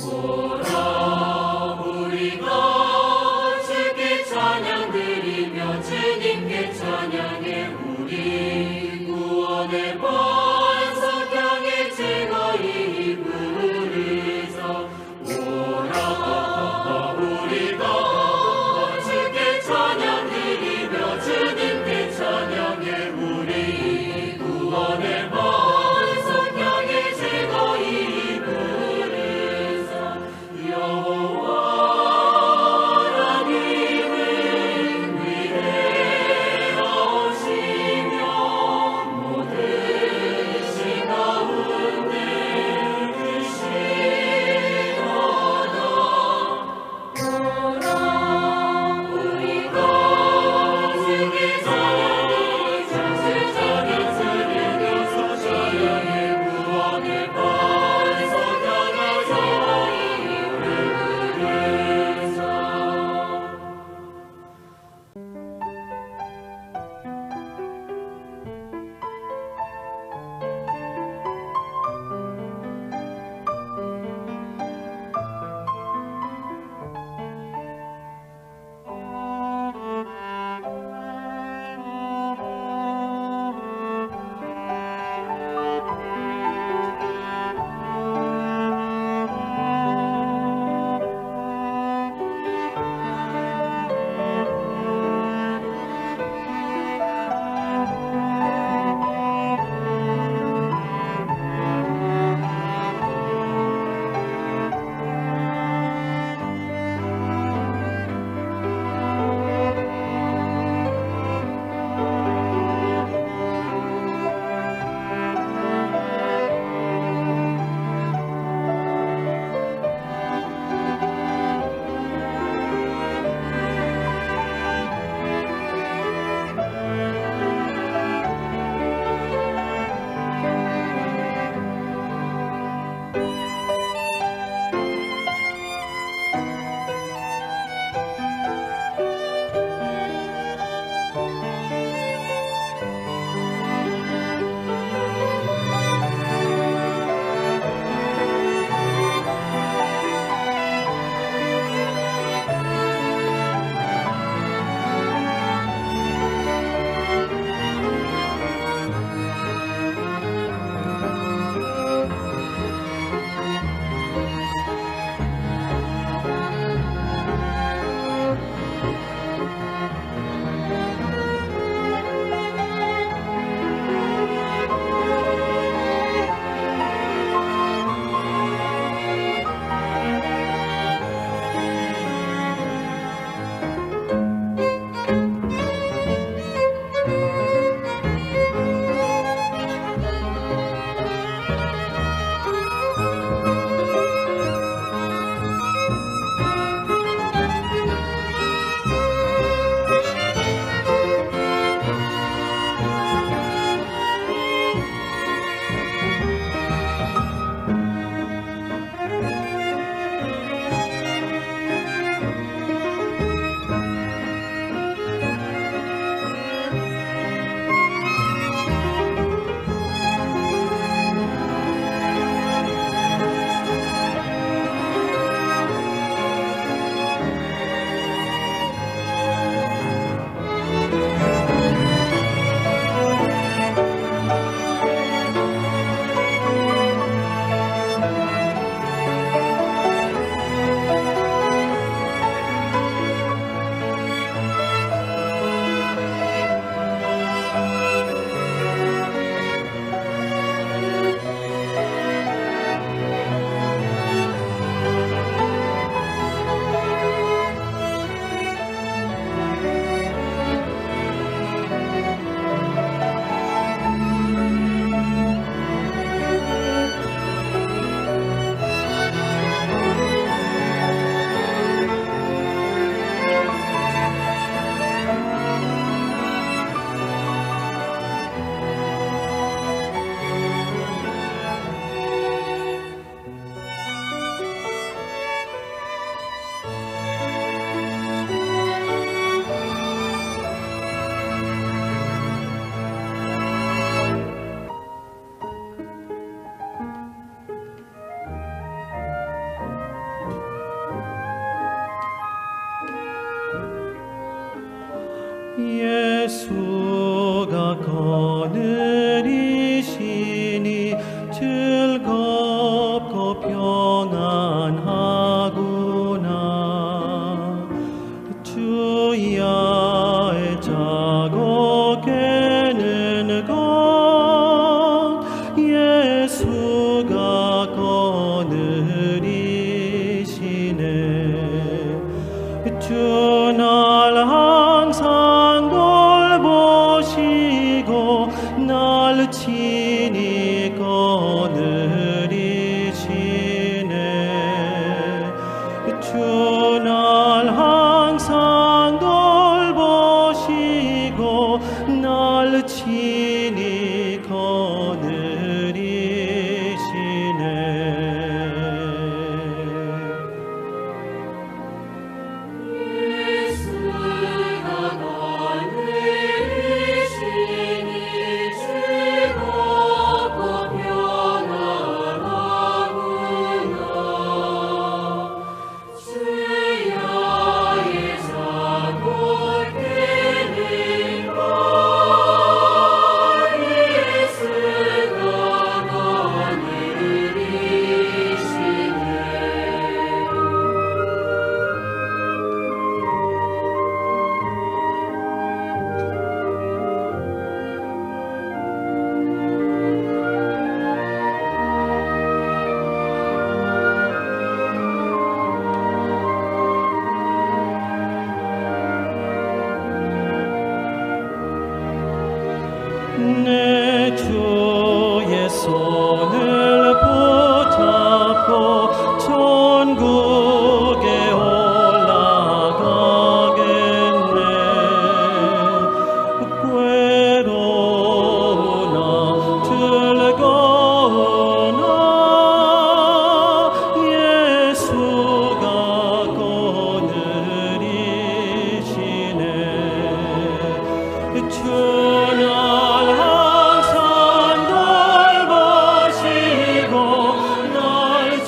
오라 우리가 주께 찬양드리며 주님께 찬양해 우리 구원의 반석 향해 즐거이 부르자 오라 우리가 주께 찬양드리며 주님께 찬양해 우리 구원의 반석 향해 즐거이 부르자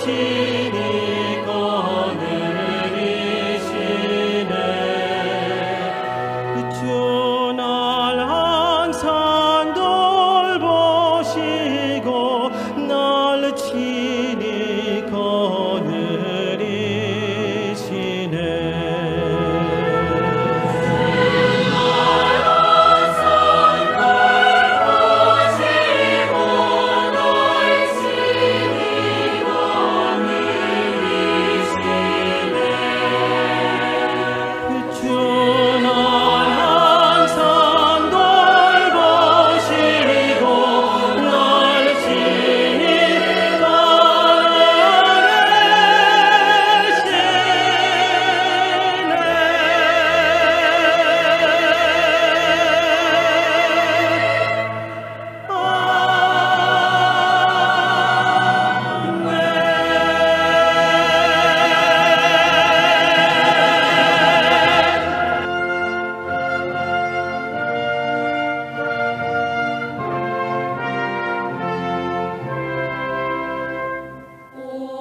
친히 거느리시네. 주 날 항상 돌보시고 날 친히 거느리시네. 주 날 항상 돌보시고 날 친히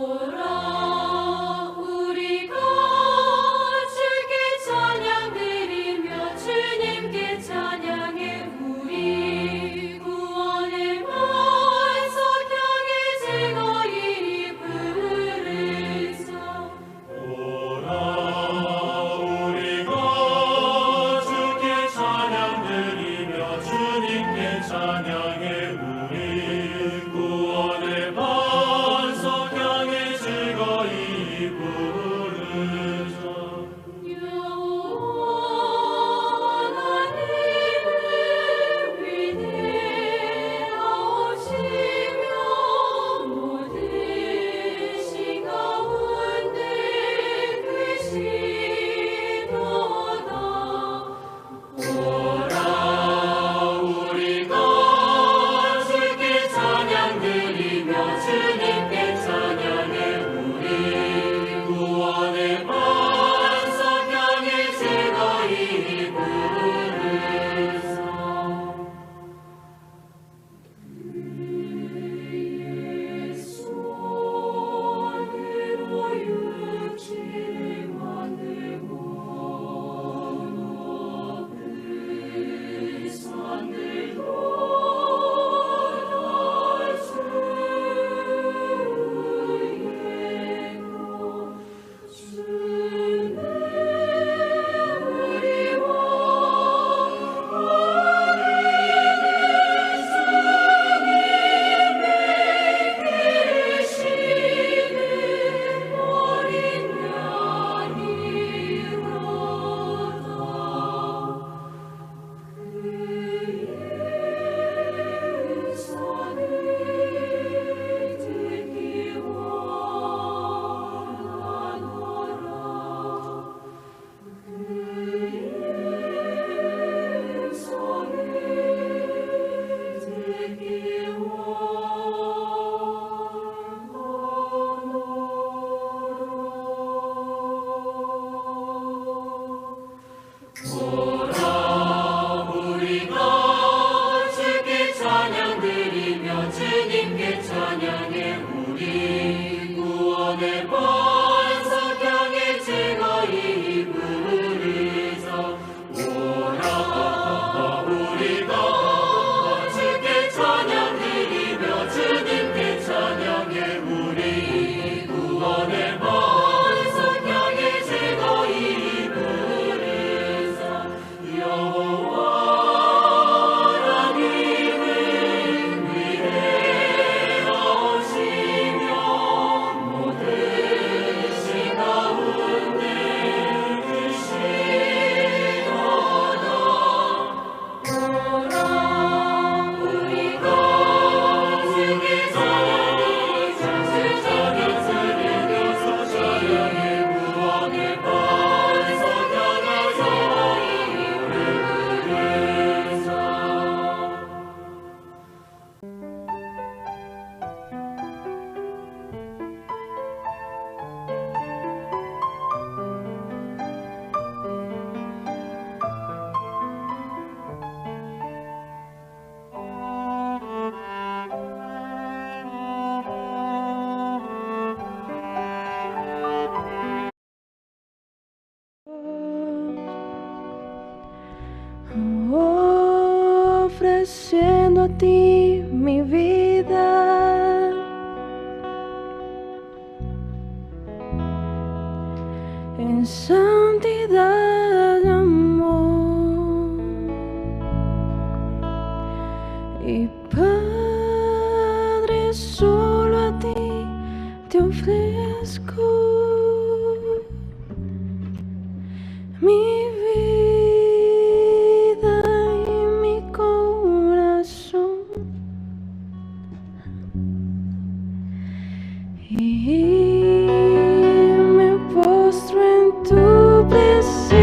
오라 우리가 주께 찬양드리며 주님께 찬양해 우리 구원의 반석 향해 즐거이 부르자. 오라 우리가 주께 찬양드리며 주님께 찬양해 우리 구원의 반석 향해 즐거이 부르자. 영원한 이름 위대하시며 모든 신 가운데 크시도다. 오라 우리가 주께 찬양드리며 주님께 찬양해 우리 구원의 반석 향해 즐거이 부르자. 그의 손으로 육지를 만들고 높은 산을 돋아 주의 우리와 계시는 어린 양이로다. 그의 손을 듣기 원하노라. 그의 손을 듣기 원하노라. 오라 우리가 주께 찬양드리며 주님께 찬양해 우리 구원의 반석 향해 즐거이 부르자. 오라 우리가 주께 찬양드리며 주님께 찬양해 우리 구원의 반석 향해 즐거이 부르자. 영원한 이름 위대하시며 모든 ti mi vida. En santidad y amor, y Padre, solo a ti te ofrezco mi vida y mi corazón, y me postro en tu presencia,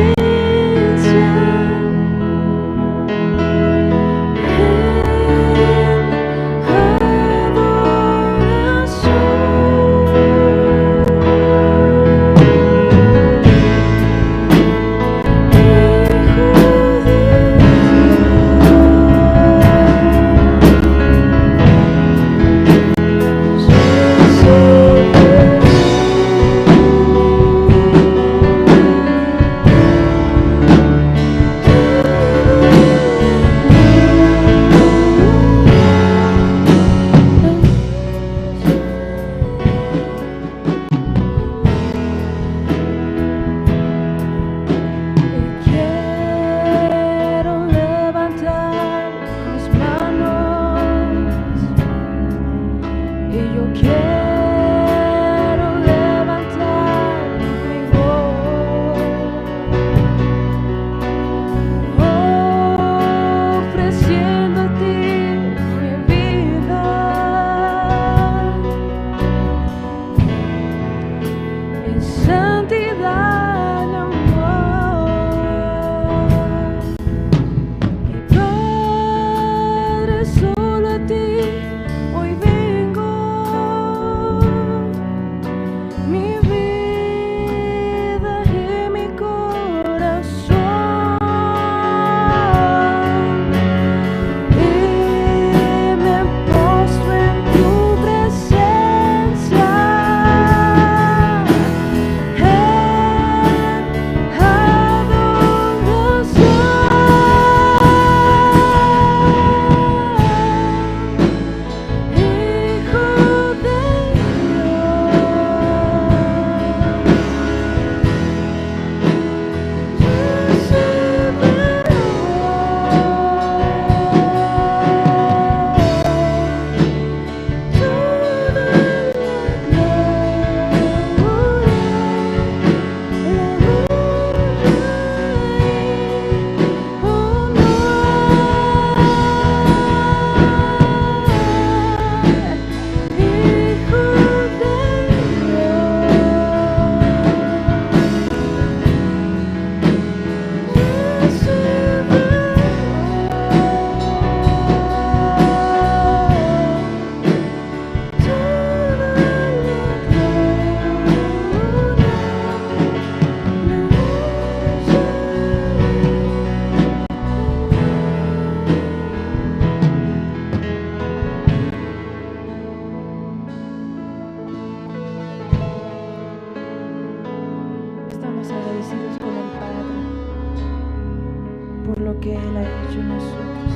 que Él ha hecho en nosotros.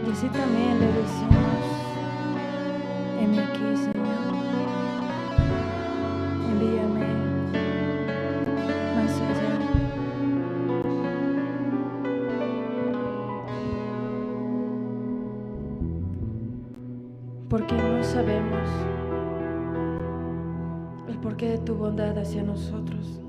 Y así también le decimos: heme aquí, Señor, envíame más allá. Porque no sabemos el porqué de tu bondad hacia nosotros.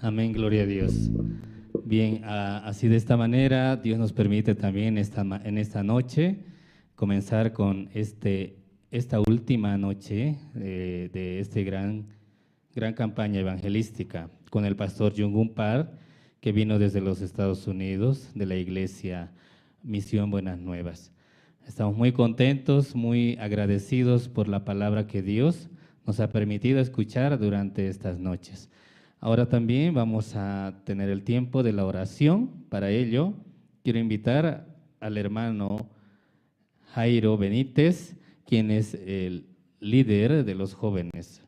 Amén, gloria a Dios. Bien, así de esta manera, Dios nos permite también en esta noche comenzar con esta última noche de este gran campaña evangelística con el pastor Jung Park, que vino desde los Estados Unidos, de la iglesia Misión Buenas Nuevas. Estamos muy contentos, muy agradecidos por la palabra que Dios nos ha permitido escuchar durante estas noches. Ahora también vamos a tener el tiempo de la oración. Para ello, quiero invitar al hermano Jairo Benítez, quien es el líder de los jóvenes.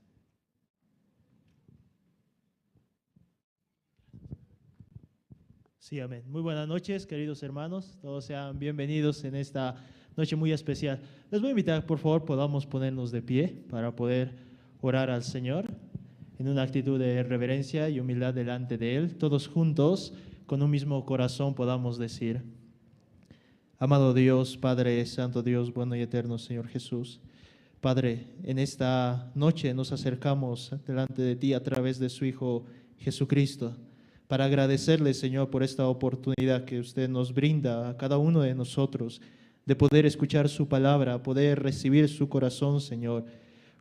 Sí, amén. Muy buenas noches, queridos hermanos. Todos sean bienvenidos en esta noche muy especial. Les voy a invitar, por favor, podamos ponernos de pie para poder orar al Señor en una actitud de reverencia y humildad delante de Él. Todos juntos, con un mismo corazón, podamos decir: amado Dios, Padre Santo, Dios bueno y eterno, Señor Jesús. Padre, en esta noche nos acercamos delante de ti a través de su Hijo Jesucristo, para agradecerle, Señor, por esta oportunidad que usted nos brinda a cada uno de nosotros de poder escuchar su palabra, poder recibir su corazón, Señor.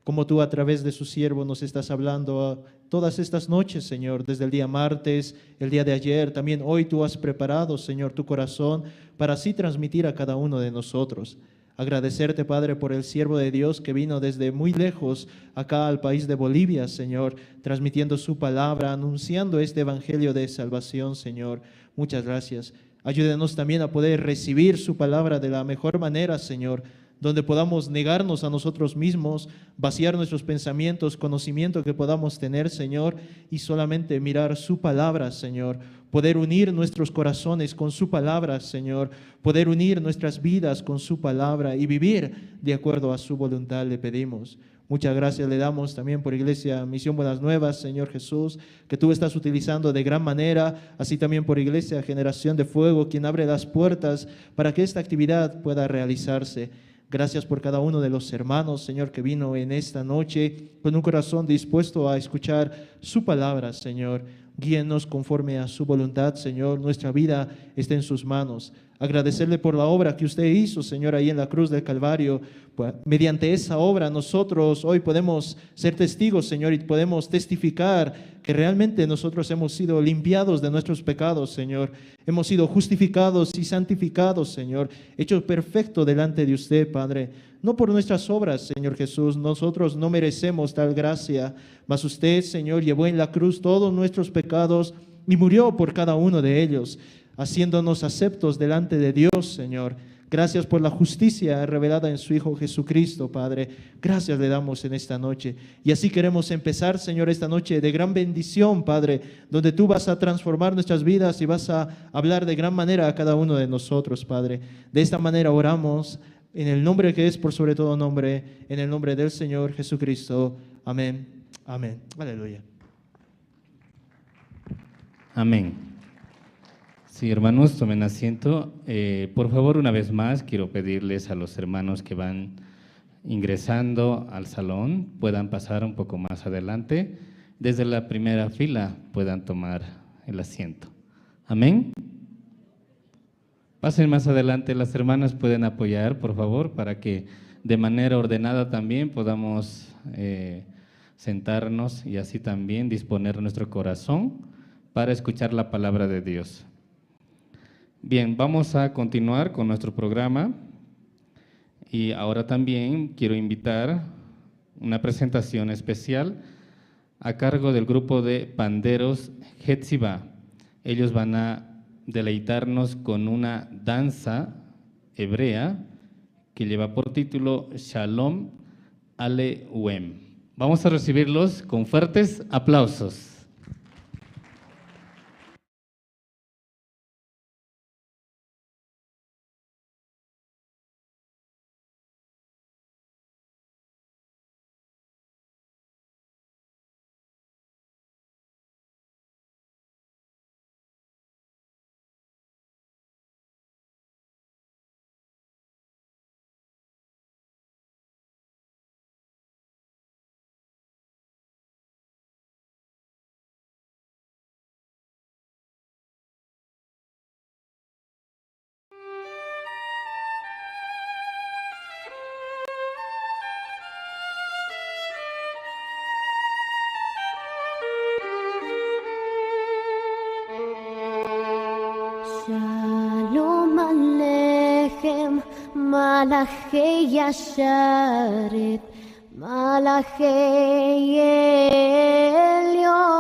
Como tú a través de su siervo nos estás hablando todas estas noches, Señor, desde el día martes, el día de ayer, también hoy tú has preparado, Señor, tu corazón para así transmitir a cada uno de nosotros. Agradecerte, Padre, por el siervo de Dios que vino desde muy lejos acá al país de Bolivia, Señor, transmitiendo su palabra, anunciando este evangelio de salvación, Señor. Muchas gracias. Ayúdenos también a poder recibir su palabra de la mejor manera, Señor, donde podamos negarnos a nosotros mismos, vaciar nuestros pensamientos, conocimiento que podamos tener, Señor, y solamente mirar su palabra, Señor. Poder unir nuestros corazones con su palabra, Señor. Poder unir nuestras vidas con su palabra y vivir de acuerdo a su voluntad, le pedimos. Muchas gracias le damos también por Iglesia Misión Buenas Nuevas, Señor Jesús, que tú estás utilizando de gran manera, así también por Iglesia Generación de Fuego, quien abre las puertas para que esta actividad pueda realizarse. Gracias por cada uno de los hermanos, Señor, que vino en esta noche con un corazón dispuesto a escuchar su palabra, Señor. Guíenos conforme a su voluntad, Señor. Nuestra vida está en sus manos. Agradecerle por la obra que usted hizo, Señor, ahí en la cruz del Calvario. Mediante esa obra nosotros hoy podemos ser testigos, Señor, y podemos testificar que realmente nosotros hemos sido limpiados de nuestros pecados, Señor. Hemos sido justificados y santificados, Señor, hechos perfectos delante de usted, Padre. No por nuestras obras, Señor Jesús, nosotros no merecemos tal gracia, mas usted, Señor, llevó en la cruz todos nuestros pecados y murió por cada uno de ellos, haciéndonos aceptos delante de Dios, Señor. Gracias por la justicia revelada en su Hijo Jesucristo, Padre. Gracias le damos en esta noche. Y así queremos empezar, Señor, esta noche de gran bendición, Padre, donde tú vas a transformar nuestras vidas y vas a hablar de gran manera a cada uno de nosotros, Padre. De esta manera oramos en el nombre que es por sobre todo nombre, en el nombre del Señor Jesucristo. Amén. Amén. Aleluya. Amén. Sí, hermanos, tomen asiento. Por favor, una vez más, quiero pedirles a los hermanos que van ingresando al salón, puedan pasar un poco más adelante. Desde la primera fila puedan tomar el asiento. Amén. Pasen más adelante, las hermanas pueden apoyar, por favor, para que de manera ordenada también podamos sentarnos y así también disponer nuestro corazón para escuchar la palabra de Dios. Bien, vamos a continuar con nuestro programa y ahora también quiero invitar una presentación especial a cargo del grupo de panderos Hetziba. Ellos van a deleitarnos con una danza hebrea que lleva por título Shalom Aleuem. Vamos a recibirlos con fuertes aplausos. Shalom Aleichem, Malachei Yasharet, Malachei Elyon,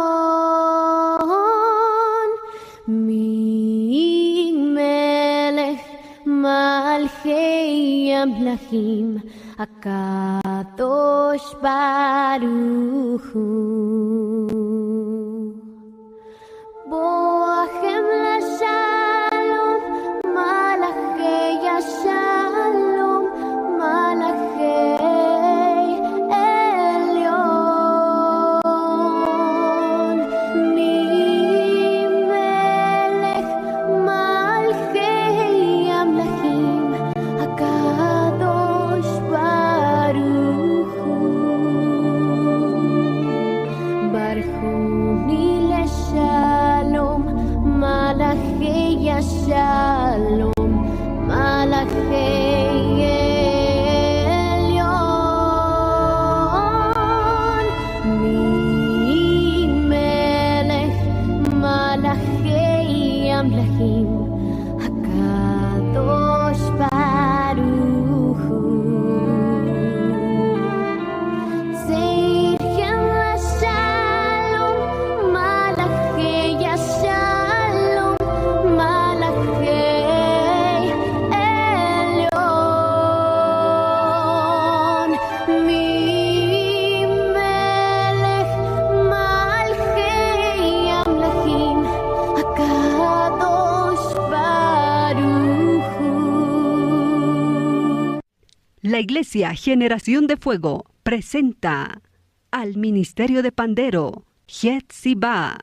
Mi Melech, Malchei Amlachim, Akadosh Baruch Hu. Boachem LaShalom, Malachei Yashalom, Malachei Elyon, Mi Melech, Malchei Amlachim, Akadosh Baruch Hu. Barchuni LeShalom, Malachei Yashalom, Malachei Elyon, Mi Melech, Malachei Amlachim, Hakadosh Baruch Hu. Zeichem LaShalom, Malachei Yashalom, Malachei Elyon, Mi Melech, Malchei Amlachim, Hakadosh Baruch Hu. La Iglesia Generación de Fuego presenta al Ministerio de Pandero, Hetziba.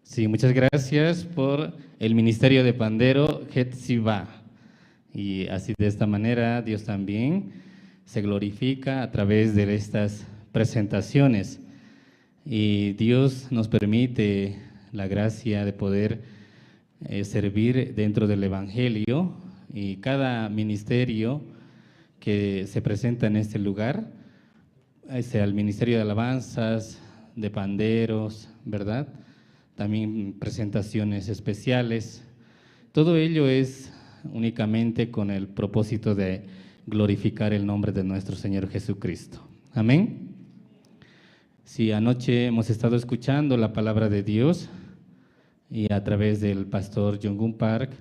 Sí, muchas gracias por el Ministerio de Pandero, Hetziba. Y así de esta manera Dios también se glorifica a través de estas presentaciones. Y Dios nos permite la gracia de poder servir dentro del Evangelio, y cada ministerio que se presenta en este lugar, al Ministerio de Alabanzas, de panderos, ¿verdad? También presentaciones especiales. Todo ello es únicamente con el propósito de glorificar el nombre de nuestro Señor Jesucristo. Amén. Sí, anoche hemos estado escuchando la palabra de Dios y a través del pastor Jong-un Park,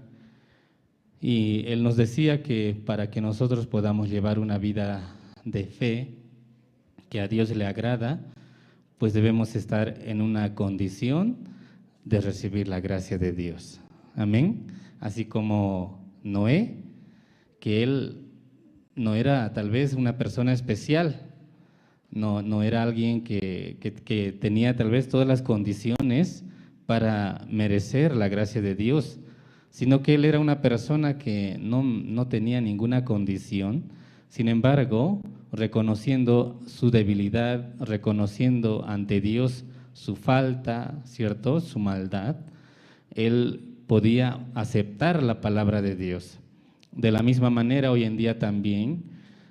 y él nos decía que para que nosotros podamos llevar una vida de fe que a Dios le agrada, pues debemos estar en una condición de recibir la gracia de Dios. Amén. Así como Noé, que él no era tal vez una persona especial, no era alguien que tenía tal vez todas las condiciones para merecer la gracia de Dios, sino que él era una persona que no tenía ninguna condición. Sin embargo, reconociendo su debilidad, reconociendo ante Dios su falta, ¿cierto?, su maldad, él podía aceptar la palabra de Dios. De la misma manera, hoy en día también,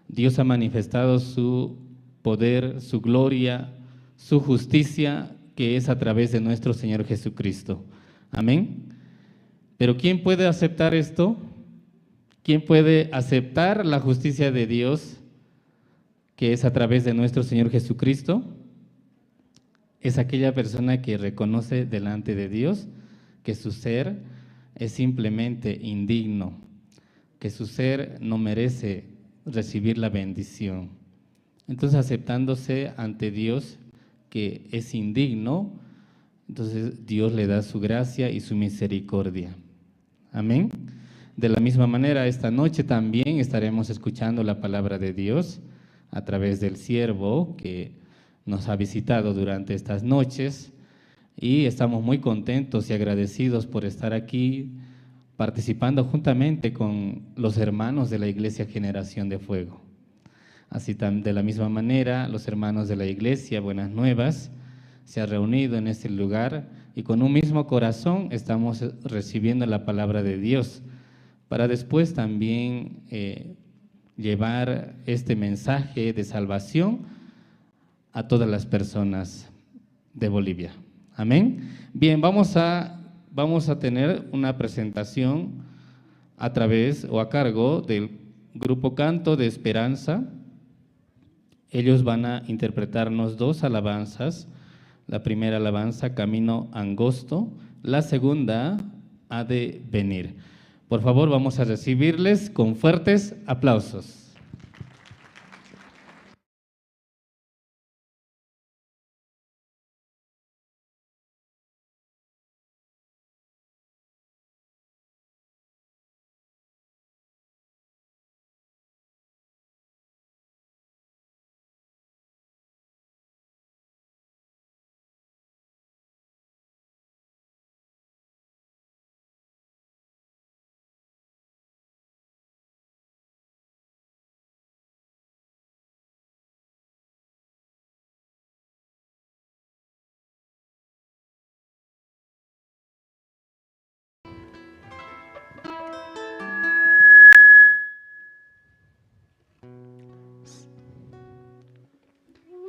Dios ha manifestado su poder, su gloria, su justicia, que es a través de nuestro Señor Jesucristo. Amén. Pero ¿quién puede aceptar esto? ¿Quién puede aceptar la justicia de Dios, que es a través de nuestro Señor Jesucristo? Es aquella persona que reconoce delante de Dios que su ser es simplemente indigno, que su ser no merece recibir la bendición. Entonces, aceptándose ante Dios que es indigno, entonces Dios le da su gracia y su misericordia. Amén. De la misma manera, esta noche también estaremos escuchando la palabra de Dios a través del siervo que nos ha visitado durante estas noches, y estamos muy contentos y agradecidos por estar aquí participando juntamente con los hermanos de la Iglesia Generación de Fuego. Así de la misma manera, los hermanos de la Iglesia Buenas Nuevas se han reunido en este lugar y con un mismo corazón estamos recibiendo la palabra de Dios para después también llevar este mensaje de salvación a todas las personas de Bolivia. Amén. Bien, vamos a tener una presentación a través o a cargo del grupo Canto de Esperanza. Ellos van a interpretarnos 2 alabanzas. La primera alabanza, Camino Angosto. La segunda, Ha de venir. Por favor, vamos a recibirles con fuertes aplausos.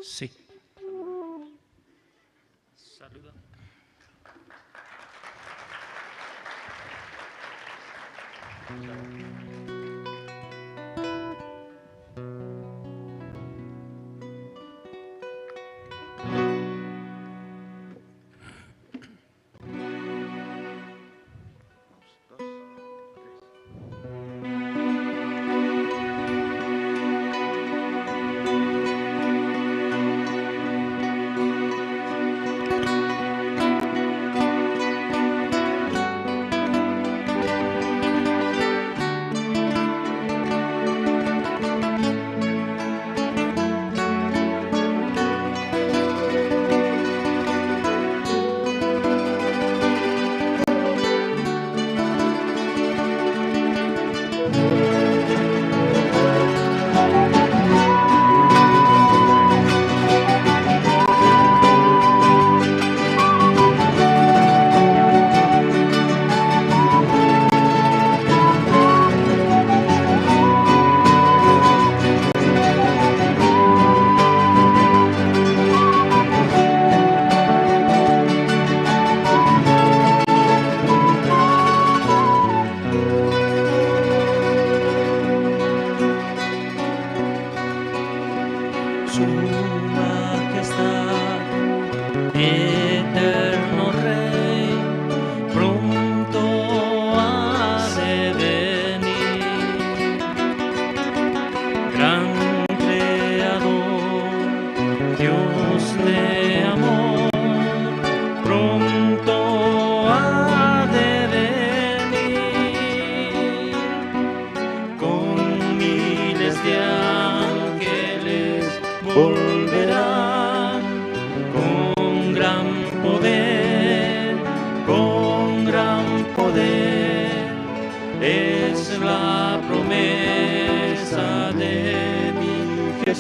Sí. Saluda.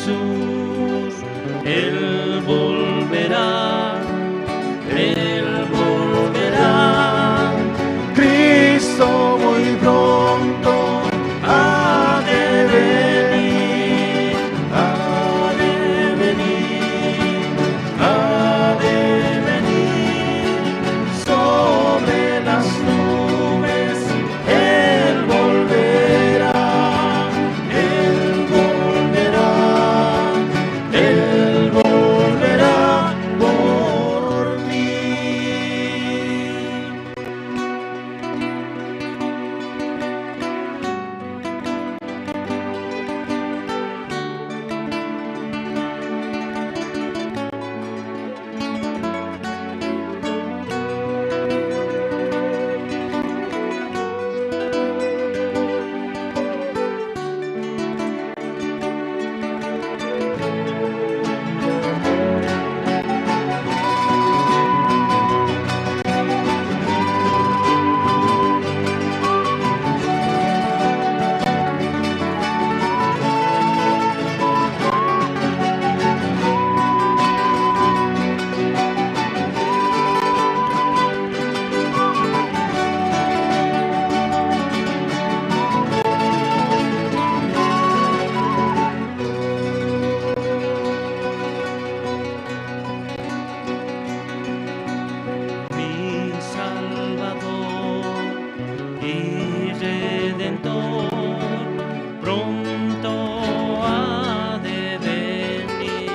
Jesús, Él volverá, Él volverá. Cristo muy pronto ha de venir, ha de venir, ha de venir sobre las nubes. Él volverá, Él volverá, Él volverá por mí. Mi Salvador y Redentor pronto ha de venir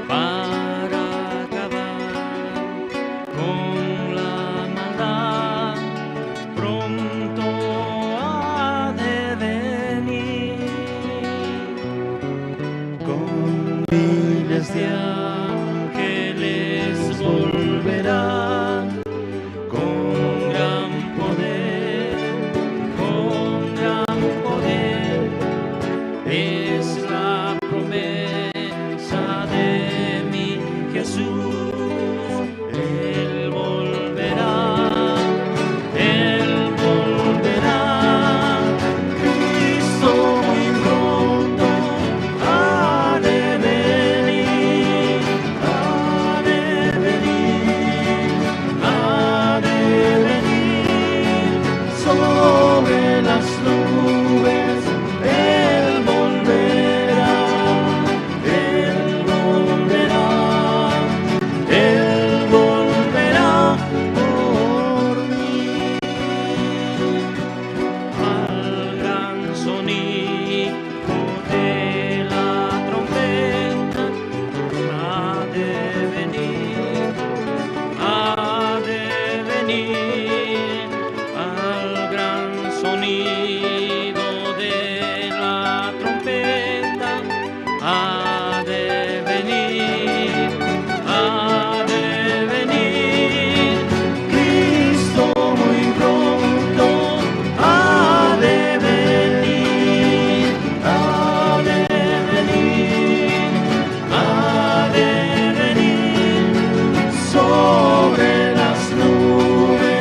para acabar con la maldad. Pronto ha de venir con miles de ángeles volverá, con gran poder, con gran poder. Es la promesa de mi Jesús. Él volverá, Él volverá. Cristo muy pronto ha de venir, ha de venir, ha de venir sobre las nubes. Él volverá, Él volverá, Él volverá por mí. Al gran sonido de la trompeta ha de venir, ha de venir. Al gran sonido de la trompeta ha de venir, ha de venir. Cristo muy pronto ha de venir, ha de venir, ha de venir sobre las nubes.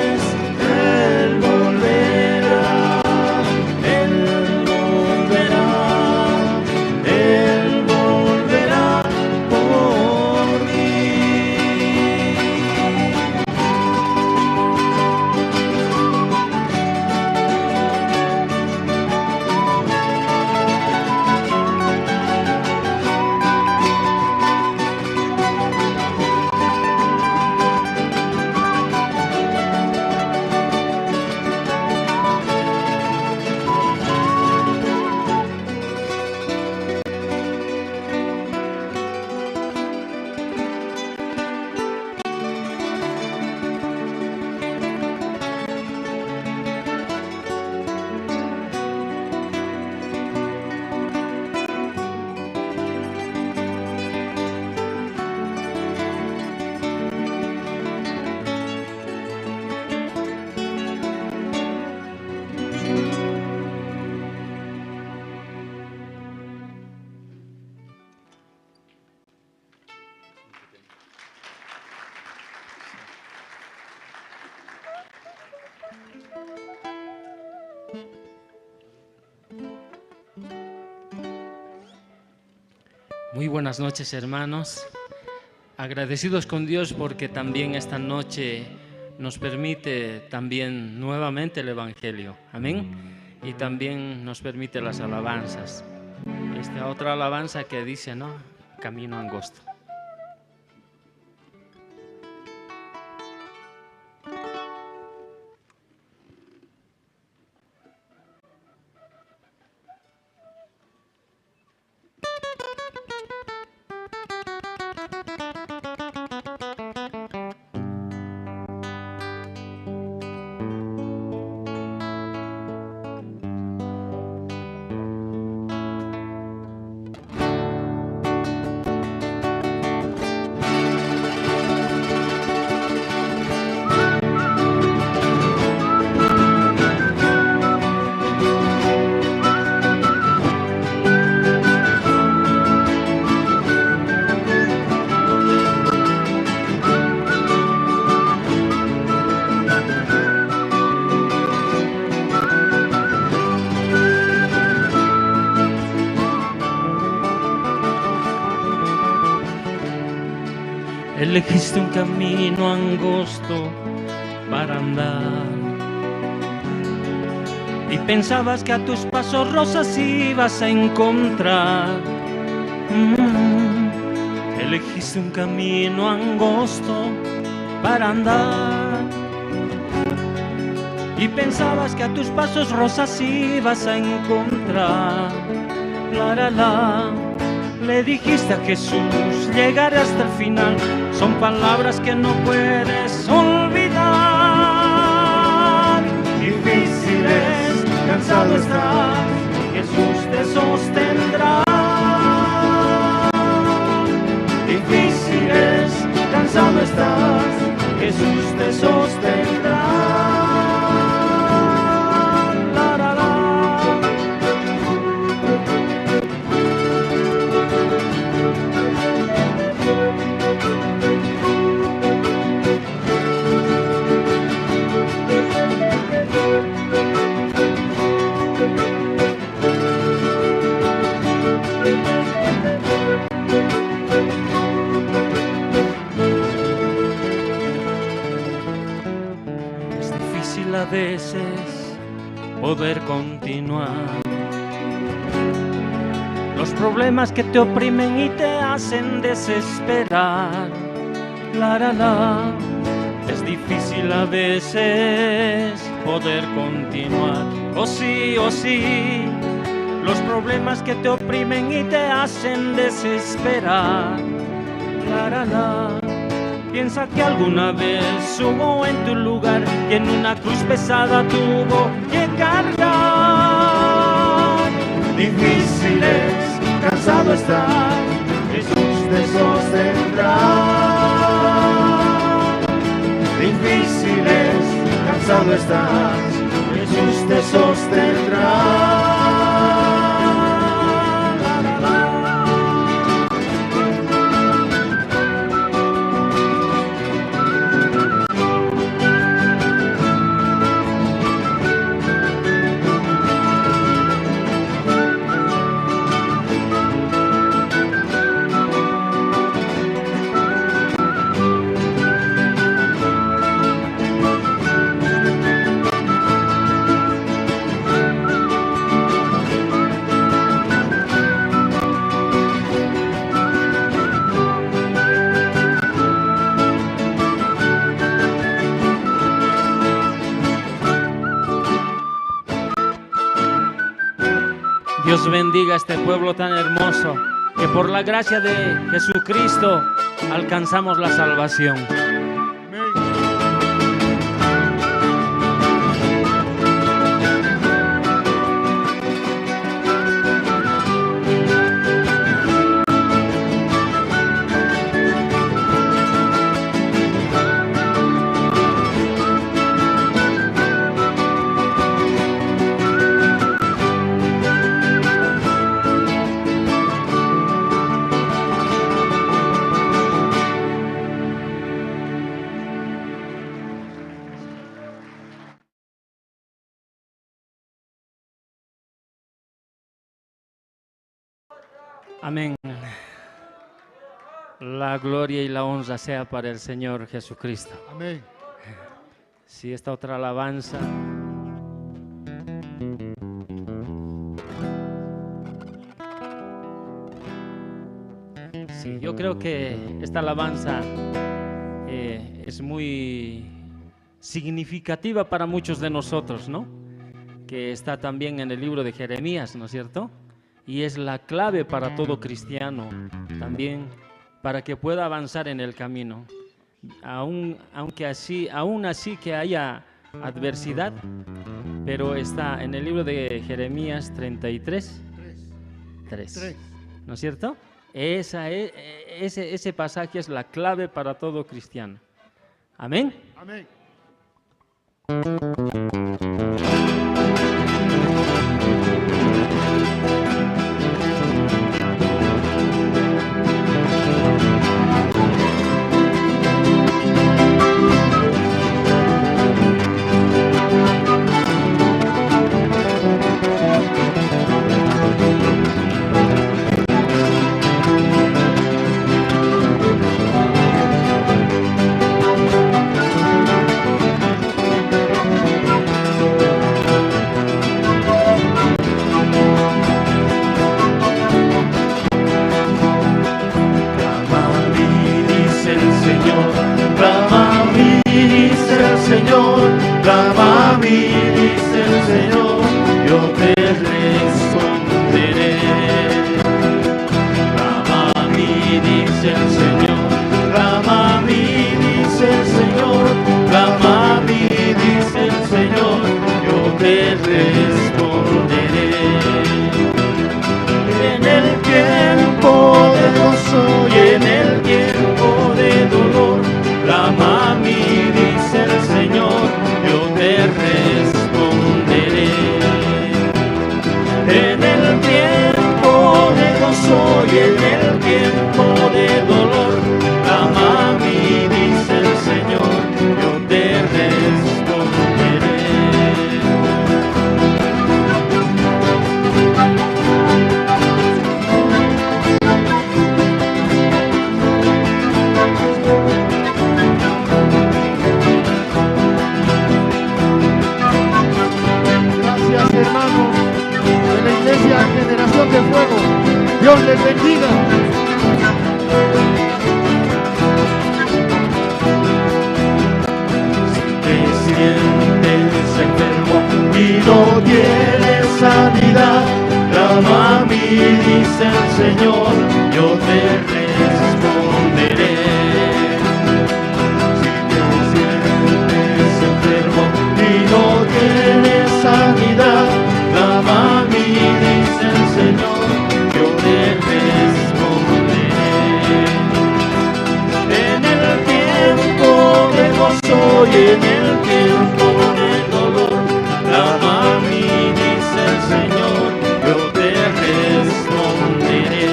Muy buenas noches, hermanos. Agradecidos con Dios porque también esta noche nos permite también nuevamente el Evangelio. Amén. Y también nos permite las alabanzas. Esta otra alabanza que dice, ¿no? Camino angosto. Elegiste un camino angosto para andar y pensabas que a tus pasos rosas ibas a encontrar. Elegiste un camino angosto para andar y pensabas que a tus pasos rosas ibas a encontrar. Le dijiste a Jesús, llegaré hasta el final. Son palabras que no puedes olvidar. Difíciles, cansado estás, Jesús te sostendrá. Difíciles, cansado estás, Jesús te sostendrá. A veces poder continuar. Los problemas que te oprimen y te hacen desesperar. Es difícil a veces poder continuar. Oh sí, los problemas que te oprimen y te hacen desesperar. Piensa que alguna vez hubo en tu lugar y en una cruz pesada tuvo que cargar. Difíciles, cansado estás, Jesús te sostendrá. Difíciles, cansado estás, Jesús te sostendrá. Dios bendiga a este pueblo tan hermoso, que por la gracia de Jesucristo alcanzamos la salvación. Amén. La gloria y la honra sea para el Señor Jesucristo. Amén. Si esta otra alabanza. Sí, yo creo que esta alabanza es muy significativa para muchos de nosotros, ¿no? Que está también en el libro de Jeremías, ¿no es cierto? Y es la clave para todo cristiano, también para que pueda avanzar en el camino. Aún así que haya adversidad, pero está en el libro de Jeremías 33, 3, ¿no es cierto? Ese pasaje es la clave para todo cristiano. Amén. Amén. Clama a mí, dice el Señor, yo te responderé. Clama a mí, dice el Señor, clama a mí, dice el Señor, clama a mí, dice el Señor, yo te responderé. En el tiempo de gozo y en el tiempo de dolor, clama a mí, dice el Señor, yo te responderé. En el tiempo de gozo y en el tiempo de dolor, clama a mí, dice el Señor, yo te responderé. Hermanos de la Iglesia Generación de Fuego, Dios les bendiga. Si te sientes enfermo y no tienes sanidad, clama a mí, dice el Señor, yo te responderé. Si te sientes enfermo y no tienes sanidad, clama a mí, dice el Señor, yo te responderé. En el tiempo de gozo y en el tiempo de dolor, clama a mí, dice el Señor, yo te responderé.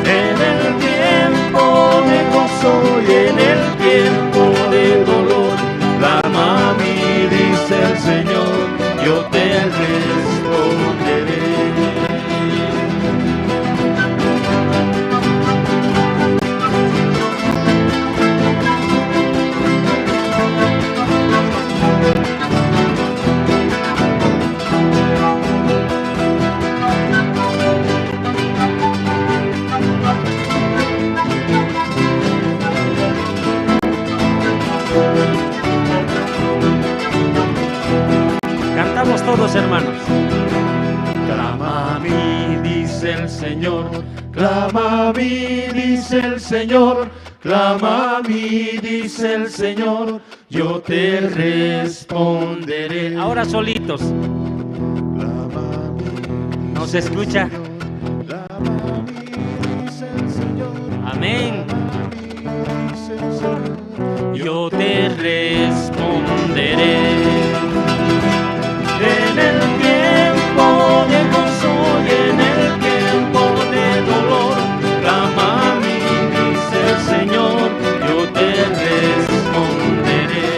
En el tiempo de gozo y en el tiempo de dolor, clama a mí, dice el Señor, yo te responderé. Cantamos todos, hermanos. Clama a mí, dice el Señor, clama a mí, dice el Señor, clama a mí, dice el Señor, yo te responderé. Ahora solitos. ¿No se escucha? Amén. Yo te responderé. En el tiempo de gozo y en el tiempo de dolor, clama a mí, dice el Señor, yo te responderé.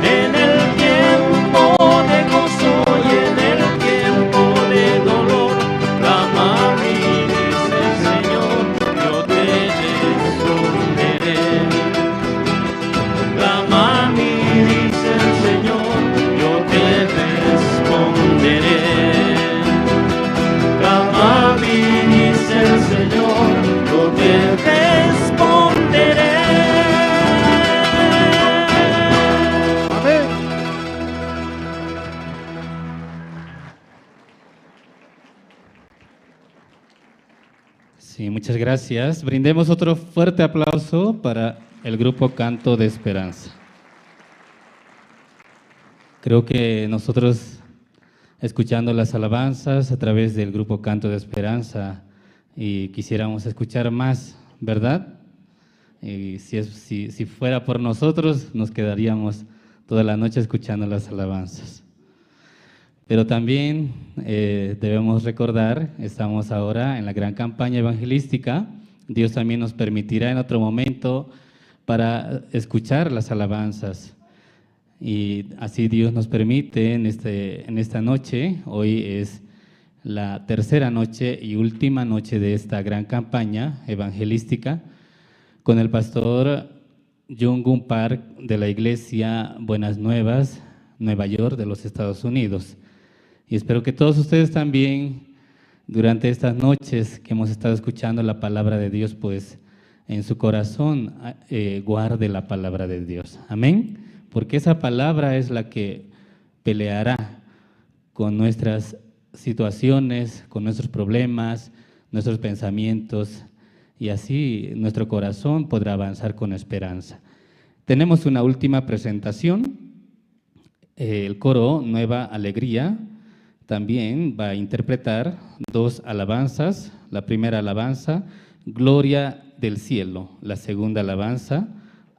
En el tiempo de gozo y en el tiempo de dolor, clama a mí, dice el Señor. Amén, muchas gracias. Brindemos otro fuerte aplauso para el grupo Canto de Esperanza. Creo que nosotros, escuchando las alabanzas a través del grupo Canto de Esperanza, y quisiéramos escuchar más, ¿verdad? Y si fuera por nosotros, nos quedaríamos toda la noche escuchando las alabanzas. Pero también debemos recordar, estamos ahora en la gran campaña evangelística. Dios también nos permitirá en otro momento para escuchar las alabanzas. Y así Dios nos permite en esta noche. Hoy es la tercera noche y última noche de esta gran campaña evangelística con el pastor Jung-Gun Park de la Iglesia Buenas Nuevas, Nueva York, de los Estados Unidos. Y espero que todos ustedes también, durante estas noches que hemos estado escuchando la palabra de Dios, pues en su corazón guarde la palabra de Dios. Amén. Porque esa palabra es la que peleará con nuestras situaciones, con nuestros problemas, nuestros pensamientos, y así nuestro corazón podrá avanzar con esperanza. Tenemos una última presentación. El coro Nueva Alegría también va a interpretar dos alabanzas. La primera alabanza, Gloria del Cielo. La segunda alabanza,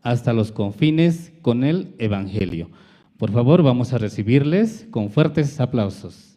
Hasta los confines con el Evangelio. Por favor, vamos a recibirles con fuertes aplausos.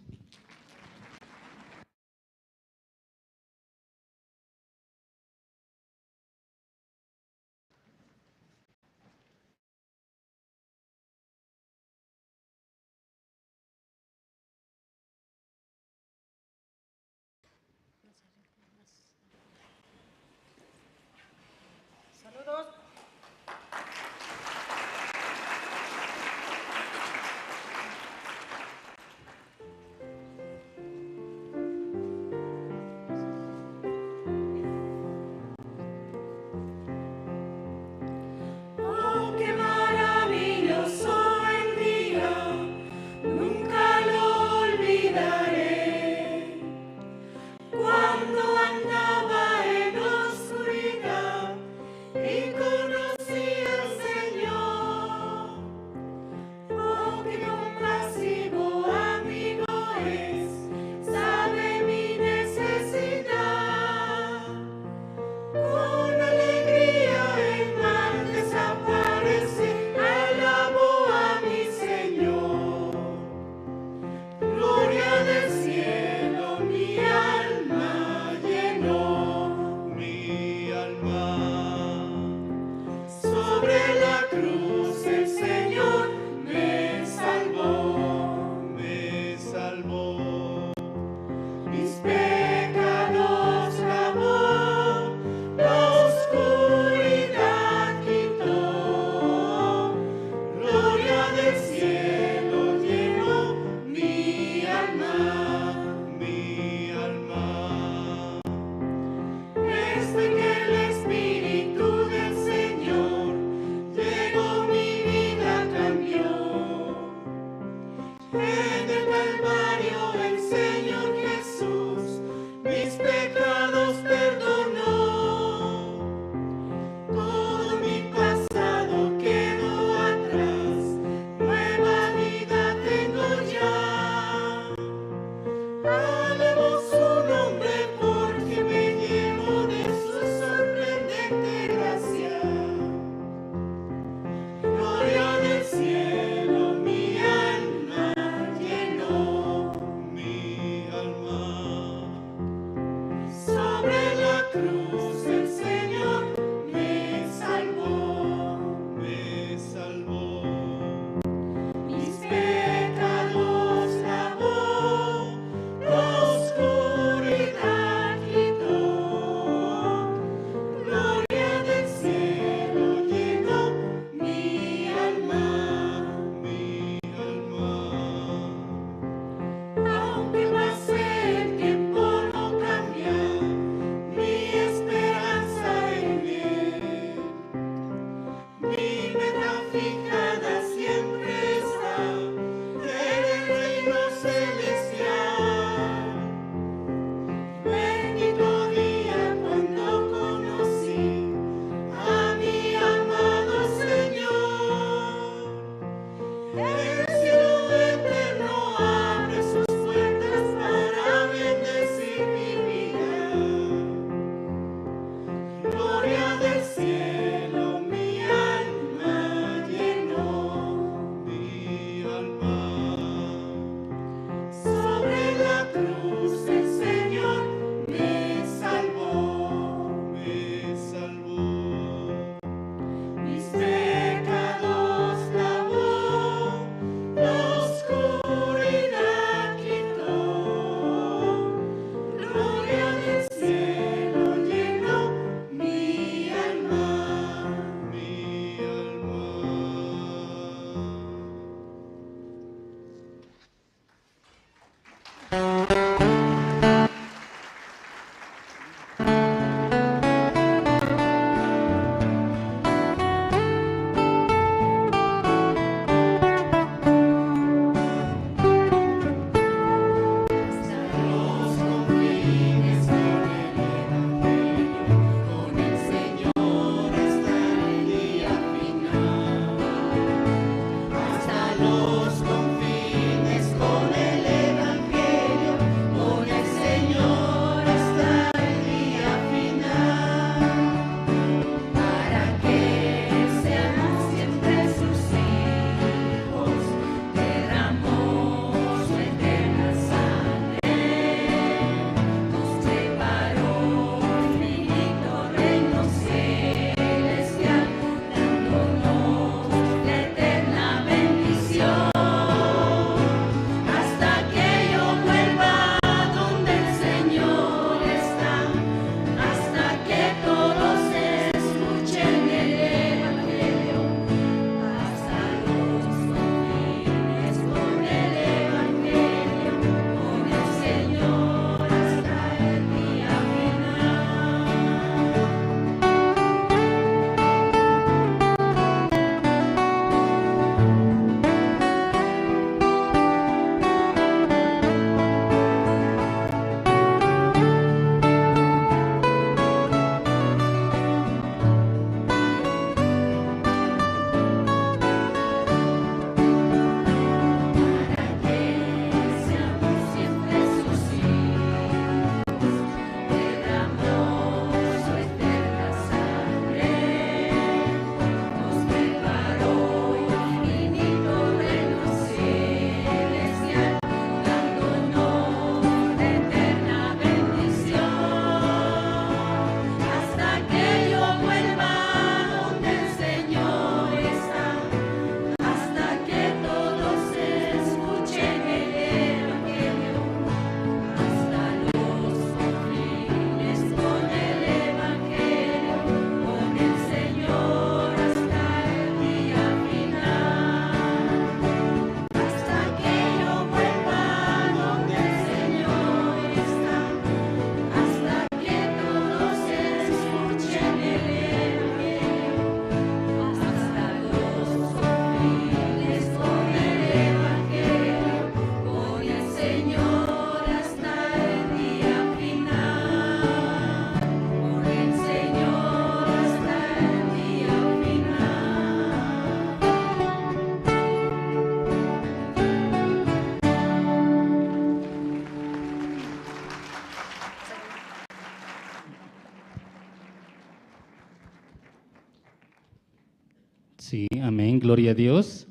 Sí, amén, gloria a Dios.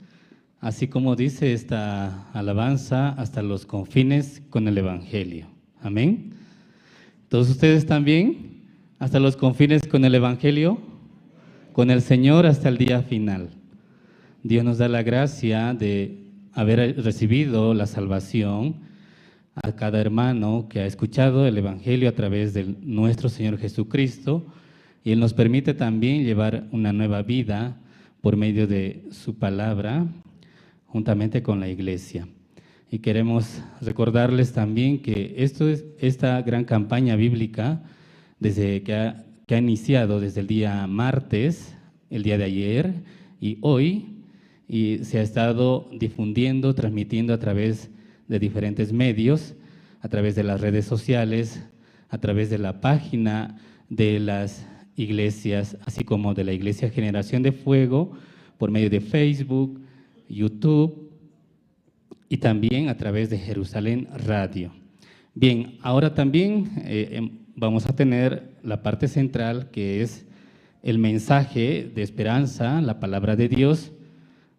Así como dice esta alabanza, hasta los confines con el Evangelio. Amén. Todos ustedes también, hasta los confines con el Evangelio, con el Señor hasta el día final. Dios nos da la gracia de haber recibido la salvación a cada hermano que ha escuchado el Evangelio a través de nuestro Señor Jesucristo, y Él nos permite también llevar una nueva vida por medio de su palabra, juntamente con la iglesia. Y queremos recordarles también que esta gran campaña bíblica, desde que ha iniciado desde el día martes, el día de ayer y hoy, y se ha estado difundiendo, transmitiendo a través de diferentes medios, a través de las redes sociales, a través de la página de las iglesias, así como de la Iglesia Generación de Fuego, por medio de Facebook, YouTube y también a través de Jerusalén Radio. Bien, ahora también vamos a tener la parte central, que es el mensaje de esperanza, la palabra de Dios,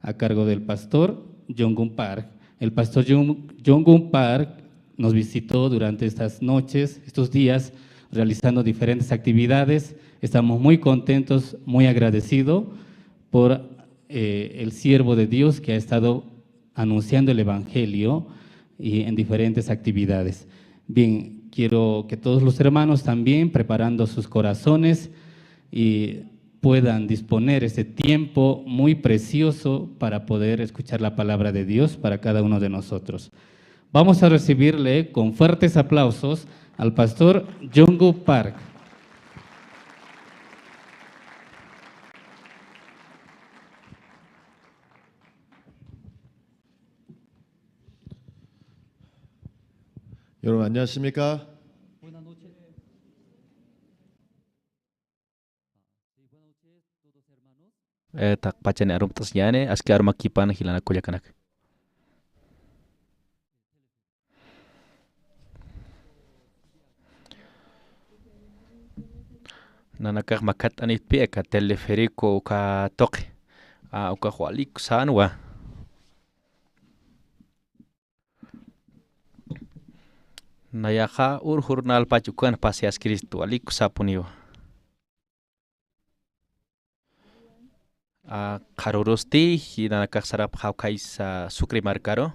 a cargo del pastor Jong-un Park. El pastor Jong-un Park nos visitó durante estas noches, estos días, realizando diferentes actividades. Estamos muy contentos, muy agradecidos por el siervo de Dios que ha estado anunciando el Evangelio y en diferentes actividades. Bien, quiero que todos los hermanos también, preparando sus corazones, y puedan disponer ese tiempo muy precioso para poder escuchar la palabra de Dios para cada uno de nosotros. Vamos a recibirle con fuertes aplausos al pastor Jong-un Park. 여러분 안녕하십니까? Tak pachan arum tasyane aski arma kipan hilana kulyakanak. Nanakak makat anit pie ka teleferico ka toque o ka hualik sanwa. Nayaha urhurnal pachukan pasias Kristo alik sapuniwa. Karurusti hinanakak sarap hawkay sa sukri markaro.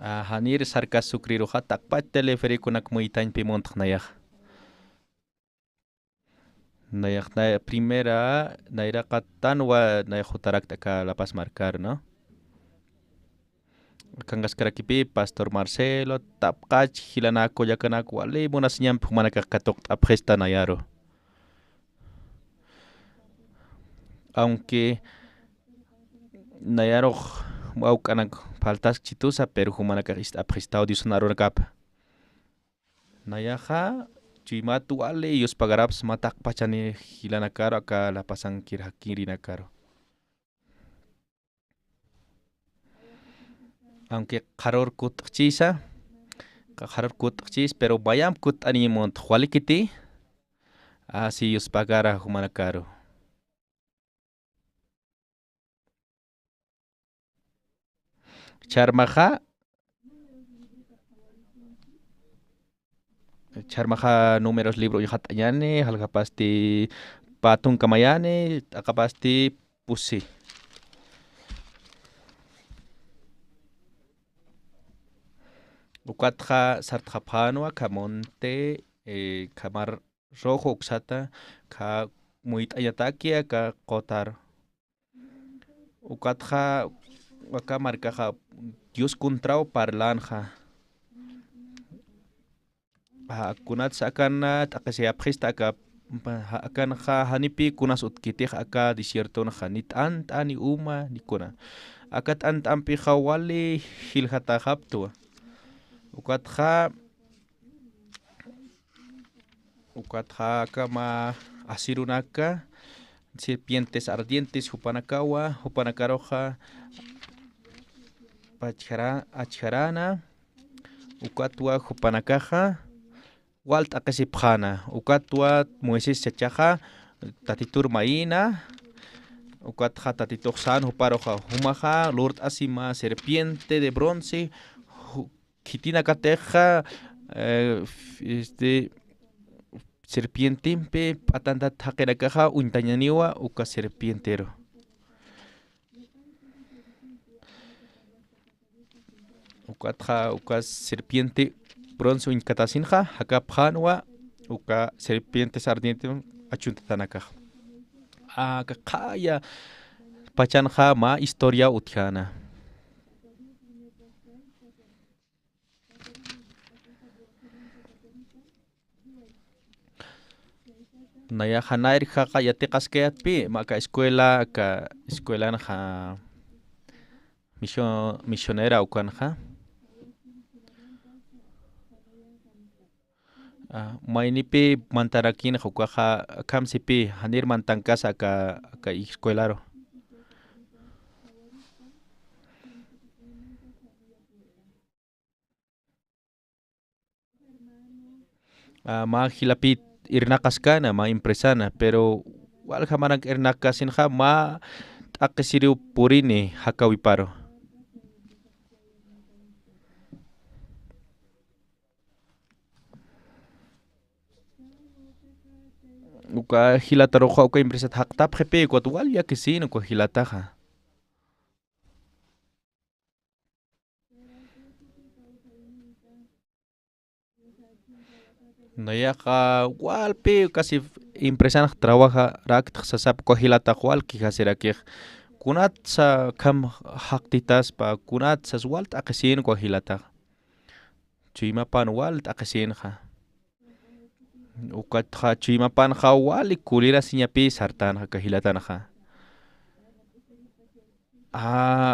Hanir sarkas sukri roha takpat teleferico nak muitain pimontak nayak. Nayak na primera nairakatan wa nayahutarak taka lapas markar, no? Kangas karakipi Pastor Marcelo tapkach hilanako yakanako wale munas nyam manakakatok tapgesta nayaro. Aunque nayaro aukanak faltas chitusa pero humanakakist apgestao disonaro nakap. Nayaha Chimatu wale yus pagaraps matak pachani hilanakaro aka lapasang kirhakiri nakaro. Aunque karor kut chisa, karor kut chis, pero bayam kut animont hualikiti, así yus pagara humanakaro. Charmaja números libro yhatayane, halgapasti patun kamayane, akapasti pusi. Ukatja sartjapanua kamonte kamar rojo uksata ka muitayatakia ka kotar. Ukatja waka markaja Dios contrao parlaanja. Kunat sakana takasi apxista ka akan hanipi kunas utkitih aka desierto na hanit ani uma nikuna. Akat ampi hawali hilhata haptua. Ukatja kama asirunaka serpientes ardientes hupanakaroja acharana ukatwa hupanakaja walt akesipjana ukatwa Moisés chachaja tatitur maina ukatja tatitoxan huparoja humaja lord asima serpiente de bronce kitina kateja serpientimpe patanta takerakaja untañaniwa uka serpientero ukatja uka serpiente bronce unkatasinja hakapjanwa uka serpiente sardiente achuntatanaka kakaya pachanja ma historia utjana naya hanair jaja yatiqaskeatpi maka escuela naja misionera ukanja maynipi mantarakin hukaja kamsipi hanir mantankas aka escuelaro ma hilapit irnakaskana ma impresana pero wal hamarang irnakasinja ma akesiriu purini hakawiparo uka hilataroja uka empresa haktap jepe kuatual ya que sí no uka hilataja nayaja walpe casi empresa trabaja rak sasap uka hilata wal kijasera que kunat sa kam haktitas pa kunat sas wal akesin uka hilata chima pan wal akesinja ukatja chimapan wali kulira siñapi sartan kahilatanaja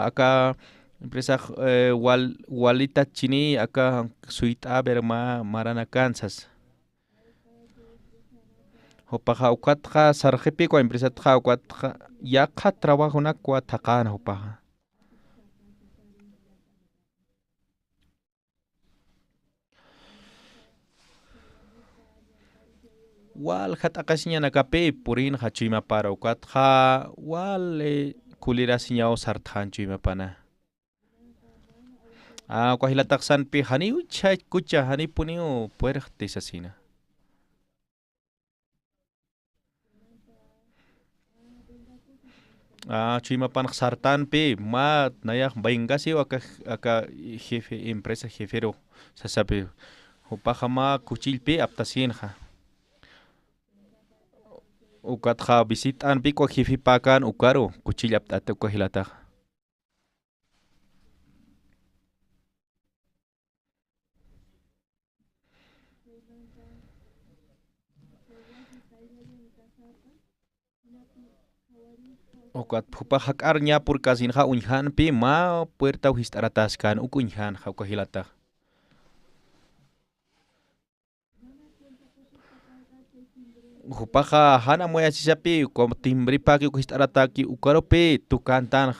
aka empresa walita chini aka suita berma marana Kansas hopaja ukatja sarjepi kwa empresa tja ukatja yakja trabajo na kwa takana hopaja wal hat akasinya nakape purin hachima para ukatja wal kulira sinyao sarthan chima pana kwa hilataksan pi hani ucha kucha hani puniu puerte sasina chima pan sartan pi ma nayak baingasi aka jefe empresa jefero sasape upaja ma kuchilpi aptasinja ukatja visitan pico jifipakan ukaro kuchillap ate ukahilata ukat pupa hakarnya purkasinja unjan pi ma puerta uhistarataskan ukunjan ukahilata hupaja hana moya sisapi como timbre paki kuhistarataki ukarope tukantan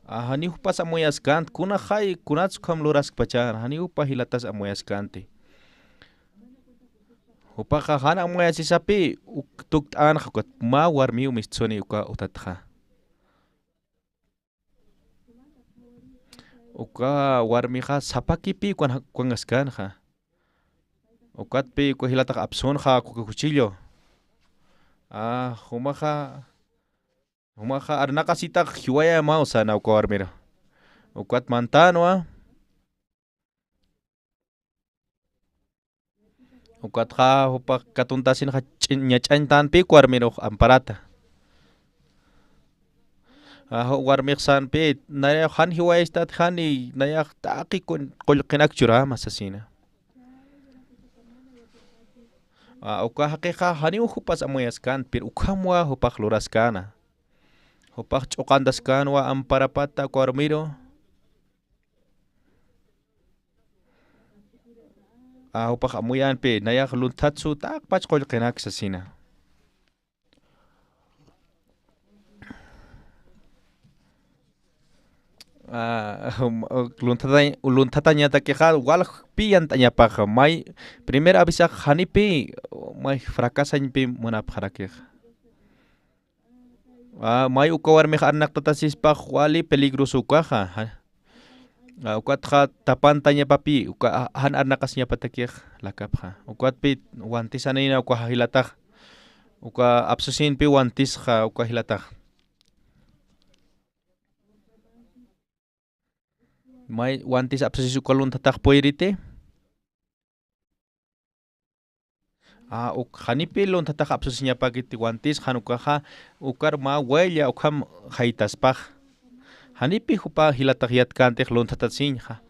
hani hupasa moyas kant kuna hay kunats kam loras pachan hani upa hilatas amoyas kante hupaja hana moya sisapi tuktan hakot ma warmi umitsoni uka utatja uka warmija sapakipi kwan askanja ukatpi kuhilata apsonja kuchillo humaja arnakasita hiwaya mausa na uka warmira ukat mantanwa ukatja hupa katuntasin ñachantan pi warmiro amparata warmiksan pi naya han hiwaya istat hani naya taki qolqinak churama sasina uka hakeja hani ujupas amoyaskan pero ukamwa hupak loraskana hupak chokandaskanwa amparapata kormiro hupak amoyan pe nayak luntatsu tak pach qolqinak sasina luntatañata queja wal piyan tañapaja may primera avisa hanipi may fracasañpi munapjaraquej may ukawarmej arnak tatasispaj wali peligroso ukaja ukatja tapan tañapapi uka han arnakas ñapatakej lakapja ukatpi wantisanina ukaja hilataj uka absusinpi wantisja uka hilataj may wantis absusis uka luntataj puirite hanipi luntataj absusis ñapakiti wantis han ukaja ukar ma huella ukam haytaspaj hanipi hupa hilataj yatkantej luntatatsinja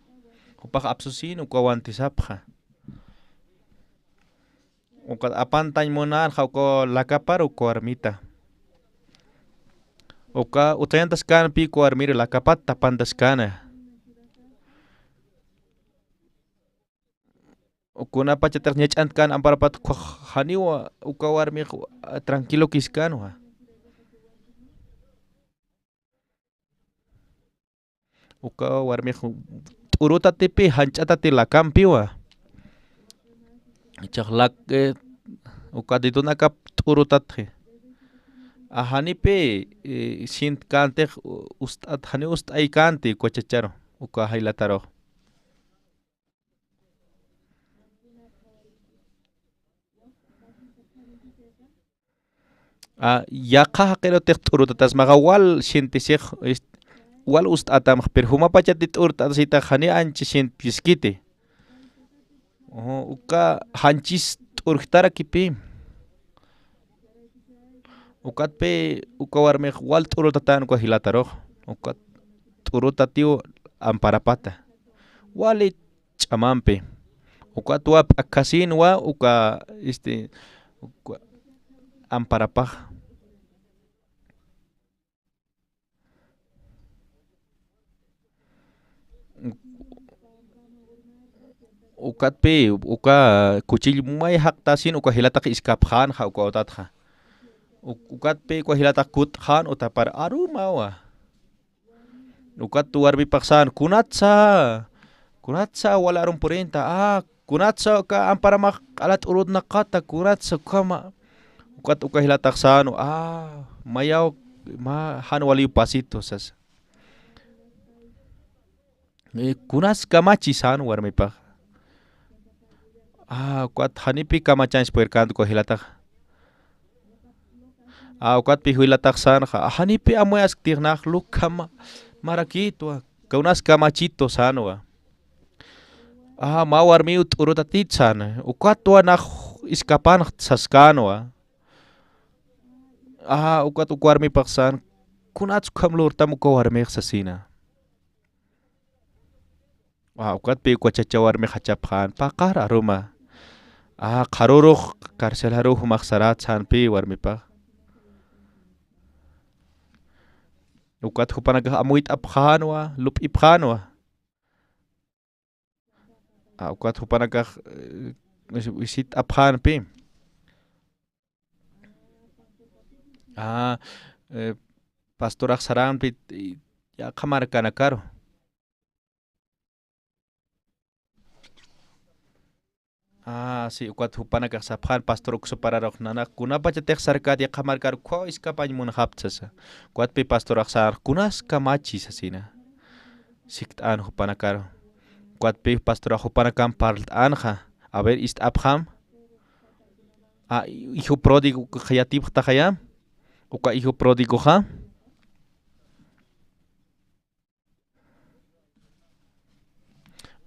hupaj absusin uka wantisapja uka apantañ monarja uka lakapar uka warmita uka utayantaskanpi uka warmira lakapat tapantaskana ukuna pachataj ñach'antkan amparapat haniwa uka warmi tranquilo kiskanwa uka warmi t'urutatipi hanch'atati lakampiwa chaqlak uka titunakap t'urutatje hanipi shintkantej hani ust'aykanti kuachacharo uka haylataroj yaqa haqirotej t'urutatasmaqa wal shintisej wal ust'atamaj pero humapachati t'urutatasita hani ancha shintiskiti uka hanchis t'urjtarakipi ukatpi uka warmej wal t'urutatan uka hilataroj uka t'urutatiw amparapata wali ch'amanpi ukatwa p'akasinwa uka amparapaj ukatpi uka kuchil may haktasin uka hilatak iskapjan ja uka otatja ukatpi uka hilatak kutjan utapar arumawa ukat tu warmi paksan kunatsa wala arum purenta kunatsa uka amparamak alat urut nakata kunatsa kama ukat uka hilatak sano mayaw han wali pasito sas kunas kamachi sano warmi pak ukat hanipi kamachans puerkanto uka hilatak ukat pi hilatak san hanipi amoy asktirnak lukama marakito kaunas kamachito sano ma warmi t'urutatitsan ukat nak iskapan saskano ukat uka warmi paksan kunats kamlurtam uka warmi sasina ukat pi uka chacha warmi hachapjan pakar aruma qaruroj karcel haruj maksarat sanpi warmi pak ukat hupanagaj amuit apjanwa lup ipjanwa ukat hupanagaj wisit apjanpi pastoraj saranpi yaqa markanakaro si ukat hupanagaj sapjan pastor uksupararoj nanak kunapachatej sarkat yaqa markar kho iskapañ munajapchasa kuatpi pastoraj sar kunas kamachi sasina sikt'an hupanakaro kuatpi pastoraj hupanakan parla'anja a ver ist'apjam hijo pródigo qayatipj tajayam uka hijo pródigo ja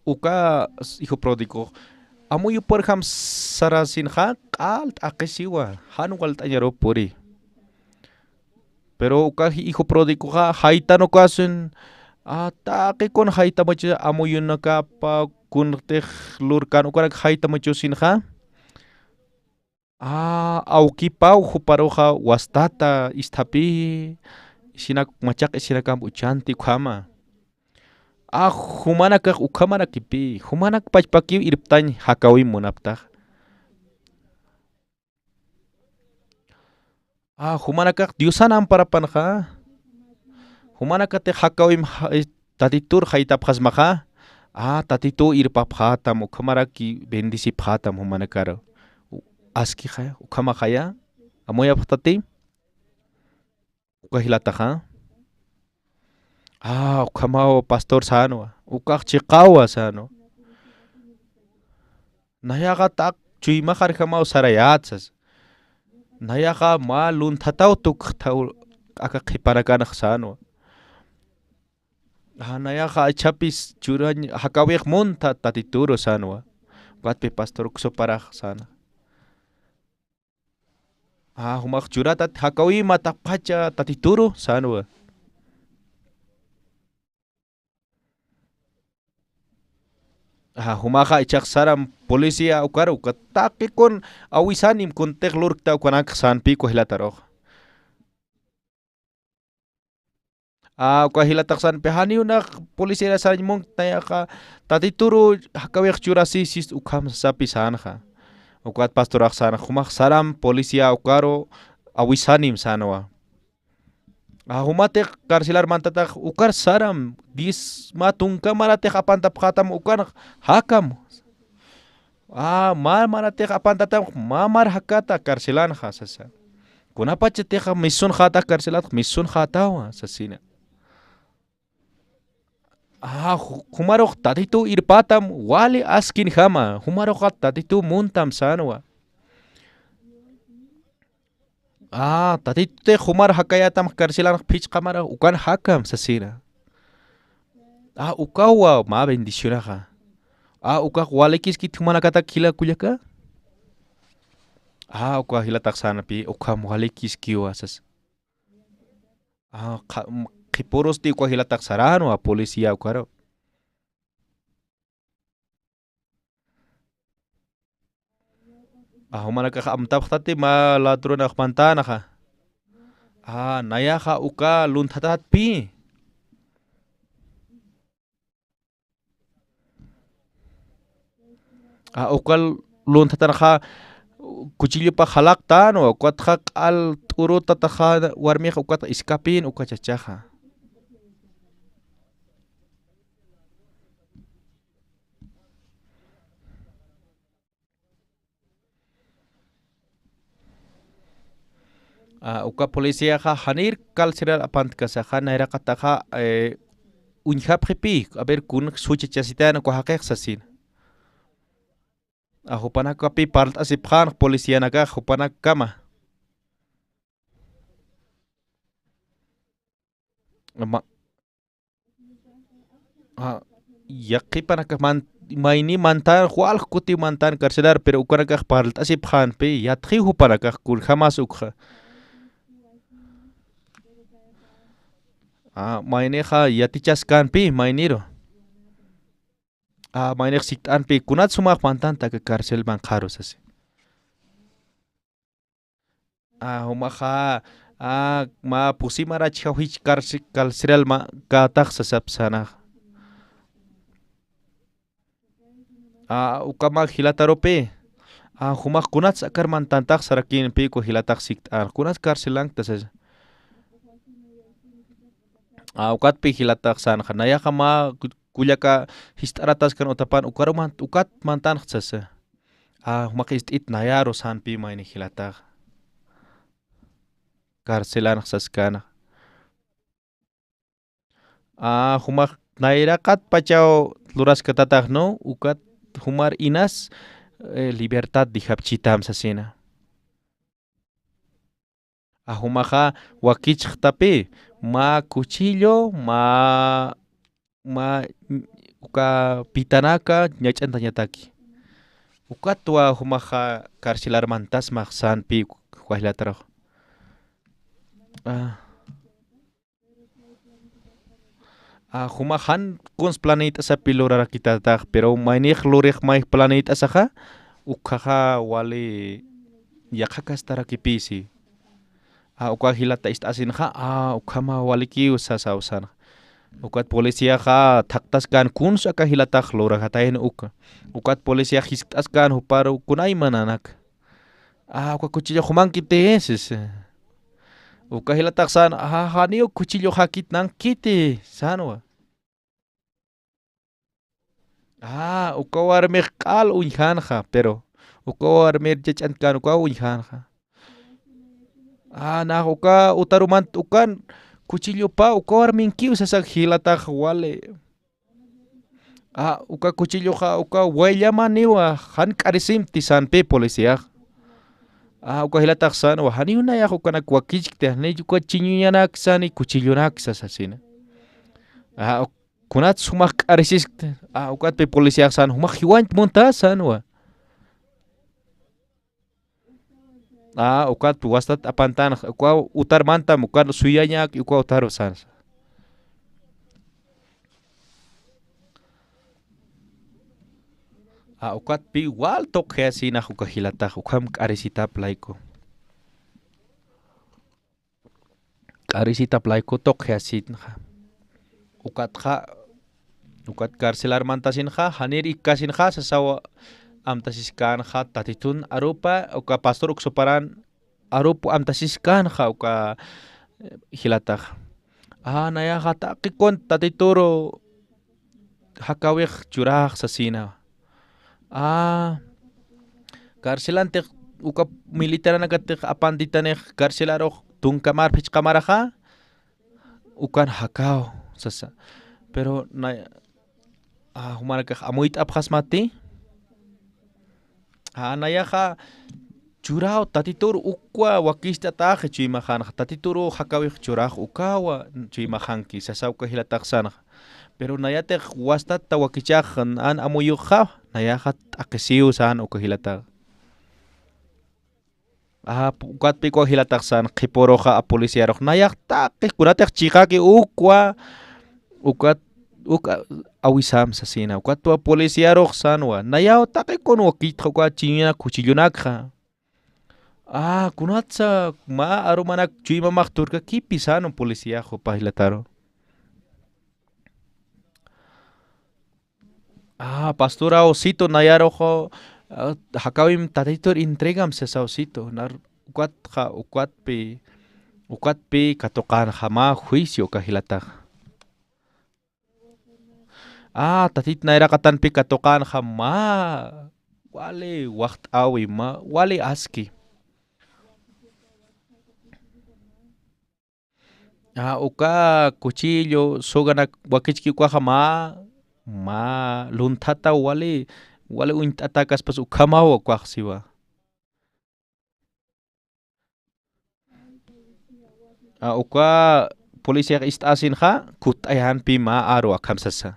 uka hijo pródigo amuy porjam sarasinja q'al t'aqesiwa han wal t'añaro puri pero uka hijo pródigo ja haytan ukasun ta'aqi kon haytamachu amuyunakapa kuntej lurkan ukarak haytamachusinja awkipaw huparoja wastata istapi shinak machaq ishinakamp uchanti khama humanakaj ukhamanakipi humanak pachpakiw irptañ hakawim munaptaj humanakaj diosan amparapanja humanakatej hakawim tatitur haitapjas maha. Tatitu irpa phatam ukamaraki bendisi phatam humanakaro. Aski khaya ukama khaya amoya phatati. Ukahilataha. Ukamao pastor sano. Ukak chikawa sano. Nayaga tak chui mahar kamao sarayatsas. Nayaga malun tatau tuk tau akakipanakanah sano. Nayaga chapis churan hakawek monta tatituro sano. Gatpe pastor kusoparah sana. Humak churatat hakawi mata pacha tatituro sano. Humaka ichak saram polisia ukaru kataki kon awisanim kon teklur ta konak san pi ko hilatarok. Ko hilatak san pehani unak polisia sa mong tayaka tatituro hakawek churasi sis ukam sapi sanha. Ukat pastorak sana humak saram polisia ukaro awisanim sanwa. Humatek karsilar mantatak ukar saram dis matung kamaratek apantap khatam ukar hakam. Maratek apantatam mamar hakata karsilan khasasa. Kunapa cetek misun khata karsilat misun khatawa sasina. Humarok tatitu irpatam wali askin hama humarok tatitu muntam sanwa. Tadi te humar hakayatam karsilan pitch kamara ukan hakam sasira. Ukawa ma bendición ha. Ukak walekis kit humana kata kila kulyaka. Ukah hila taksana pi ukam walekis kiwa sas. Kiporos ti ukah hila taksarano polisia ukaro. Humana ka amtap tati ma latron ak pantana ka. Naya ka uka luntatat pi. Uka luntatan ka kuchilyo pa halak tano. Ukat ka al turo tataka warmi ka ukat iskapin uka chachaha. Uka polisia ka hanir kalsiral apant kasaha naira kataka unhap hipi aber kun suci chasita ko hakek sasin. Hupana kapi part asip khan polisia naga hupana kama. Yaki pana kaman maini mantan hual kuti mantan karsilar pero ukana ka part asip khan pe yatri hupana ka kun jamas ukha. Maine ha yatichas kan pi mainiro. Maine siktan pi kunat sumak mantan ta ke karsel ban kharos ase. Humaha ma pusimara chawich karsel ma katak sasap sana. Ukama hilataro pe. Humak kunat sakar mantan tak sarakin pi ko hilatak siktan. Kunat karselang tasas. Ukat pi hilatak san khanaya kama kulyaka histaratas kan utapan ukat mantan khsasa. Humak it nayaro san pi maini hilatak. Karselan khsaskana. Humak nairakat pachao luras katatak no ukat humar inas libertad dihap chitam sasina. Humaha wakich tapi ma cuchillo ma uka pitanaka nyachan tanyataki. Ukat tua humaha karsilar mantas maksan pi kuahlataro. Humahan kons planeta sa pilora kita tak pero mainik lurek mai planeta saha ukaha wale yakakas tarakipisi. Uka hilata istasin ha ukama waliki usasa usana. Ukat polisia ha taktas kan kun saka hilata lora katain uka. Ukat polisia histas kan huparu kunai mananak. Uka cuchillo human kite eses. Uka hilata san hanio cuchillo hakit nang kite sanwa. uka warmi qal uñhanja, pero uka warmi chachankan uka uñhanja. Na uka utaruman ukan cuchillo pa uka warmi kiu sasak hilataj wale. Uka cuchillo ja uka huellama niwa han karisim tisanpe policía. Uka hilataj san wa hani una ya uka nak wakichte ne uka chiñuñanak sani cuchillo nak sasasina. Kunat sumak karisis uka pe policía san humak hiwan monta san wa. Uka tu wastat apantan uka utar mantam uka suyañak uka utar san. Ukat pi igual toque así na uka hilataj ukam karisita plaiko. Karisita plaiko toque así ukat karcelar mantasin hanir ikasin sasawa amtasiskan tatitun arupa uka pastor uksoparan arupo amtasiskan uka hilataj. Naya takikon tatituro hakawik churaj sasina. Karcelante uka militar nagate apanditane karcelaro tunkamar pichkamaraja ukan hakao sasa. Pero humanaka amuit abhasmati. Nayaja churao tatitur ukwa wakista taje chimajan tatituro hakawik churaj ukawa chimajanki sasa uka hilataj sana. Pero nayate wastat tawakichaj an amuyuja nayaja akesiu san uka hilataj. Ukat piko hilataj san qiporoja a policiaroj nayaj taqi kunataj chijaki ukwa ukat awisam sasina ukat tu policiaroj sanwa nayao taqi kon wakitja uka chiñana cuchillonakja. Kunatsa ma arumanak chuimamaq turka kipi sano policiajo pa hilataro. Pastora osito nayarojo hakawim tatitur entregam sesa osito nar ukat pi katokan jama juicio kahilataj. Tatit naira katan pi katokan jama wale waqt awi ma wale aski. Uka cuchillo soganak wakichki uka jama ma luntata wale uintatakas pas ukamawa kwaqsiwa. Uka polisia istasin kutayan pi ma aro akamsasa.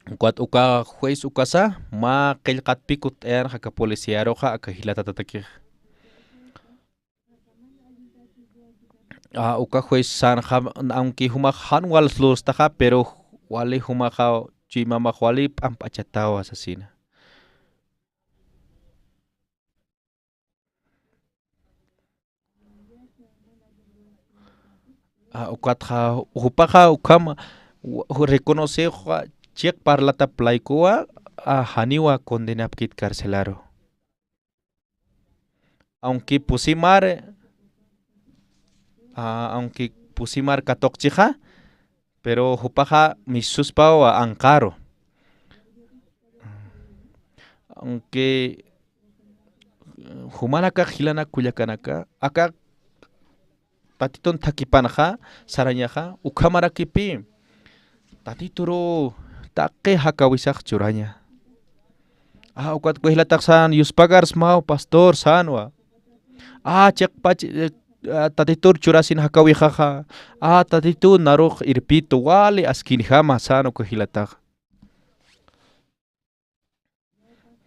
Ukat uka juez ukasa ma qillqat pi kutayan ka policiaro akahilatatatakij. Uka juez san aunque humajan wal slustaja pero wale humaja chimama wale pampachatawa asasina. Ukatja upaja ukama reconoce chek parlata plaikoa haniwa condenapkit carcelaro. Aunque pusimar katokchija pero hupaja misuspao ankaro. Aunque humanaka hilana kuyakanaka aka tatiton takipanaja sarañaja ukamarakipi tatituro taqe hakawisaj churaña. Ukat kuhilatak san yuspagars mao pastor sanwa. Chekpach tatitur churasin hakawijaja. Tatitur naruj irpito wale askinjama sano kuhilatak.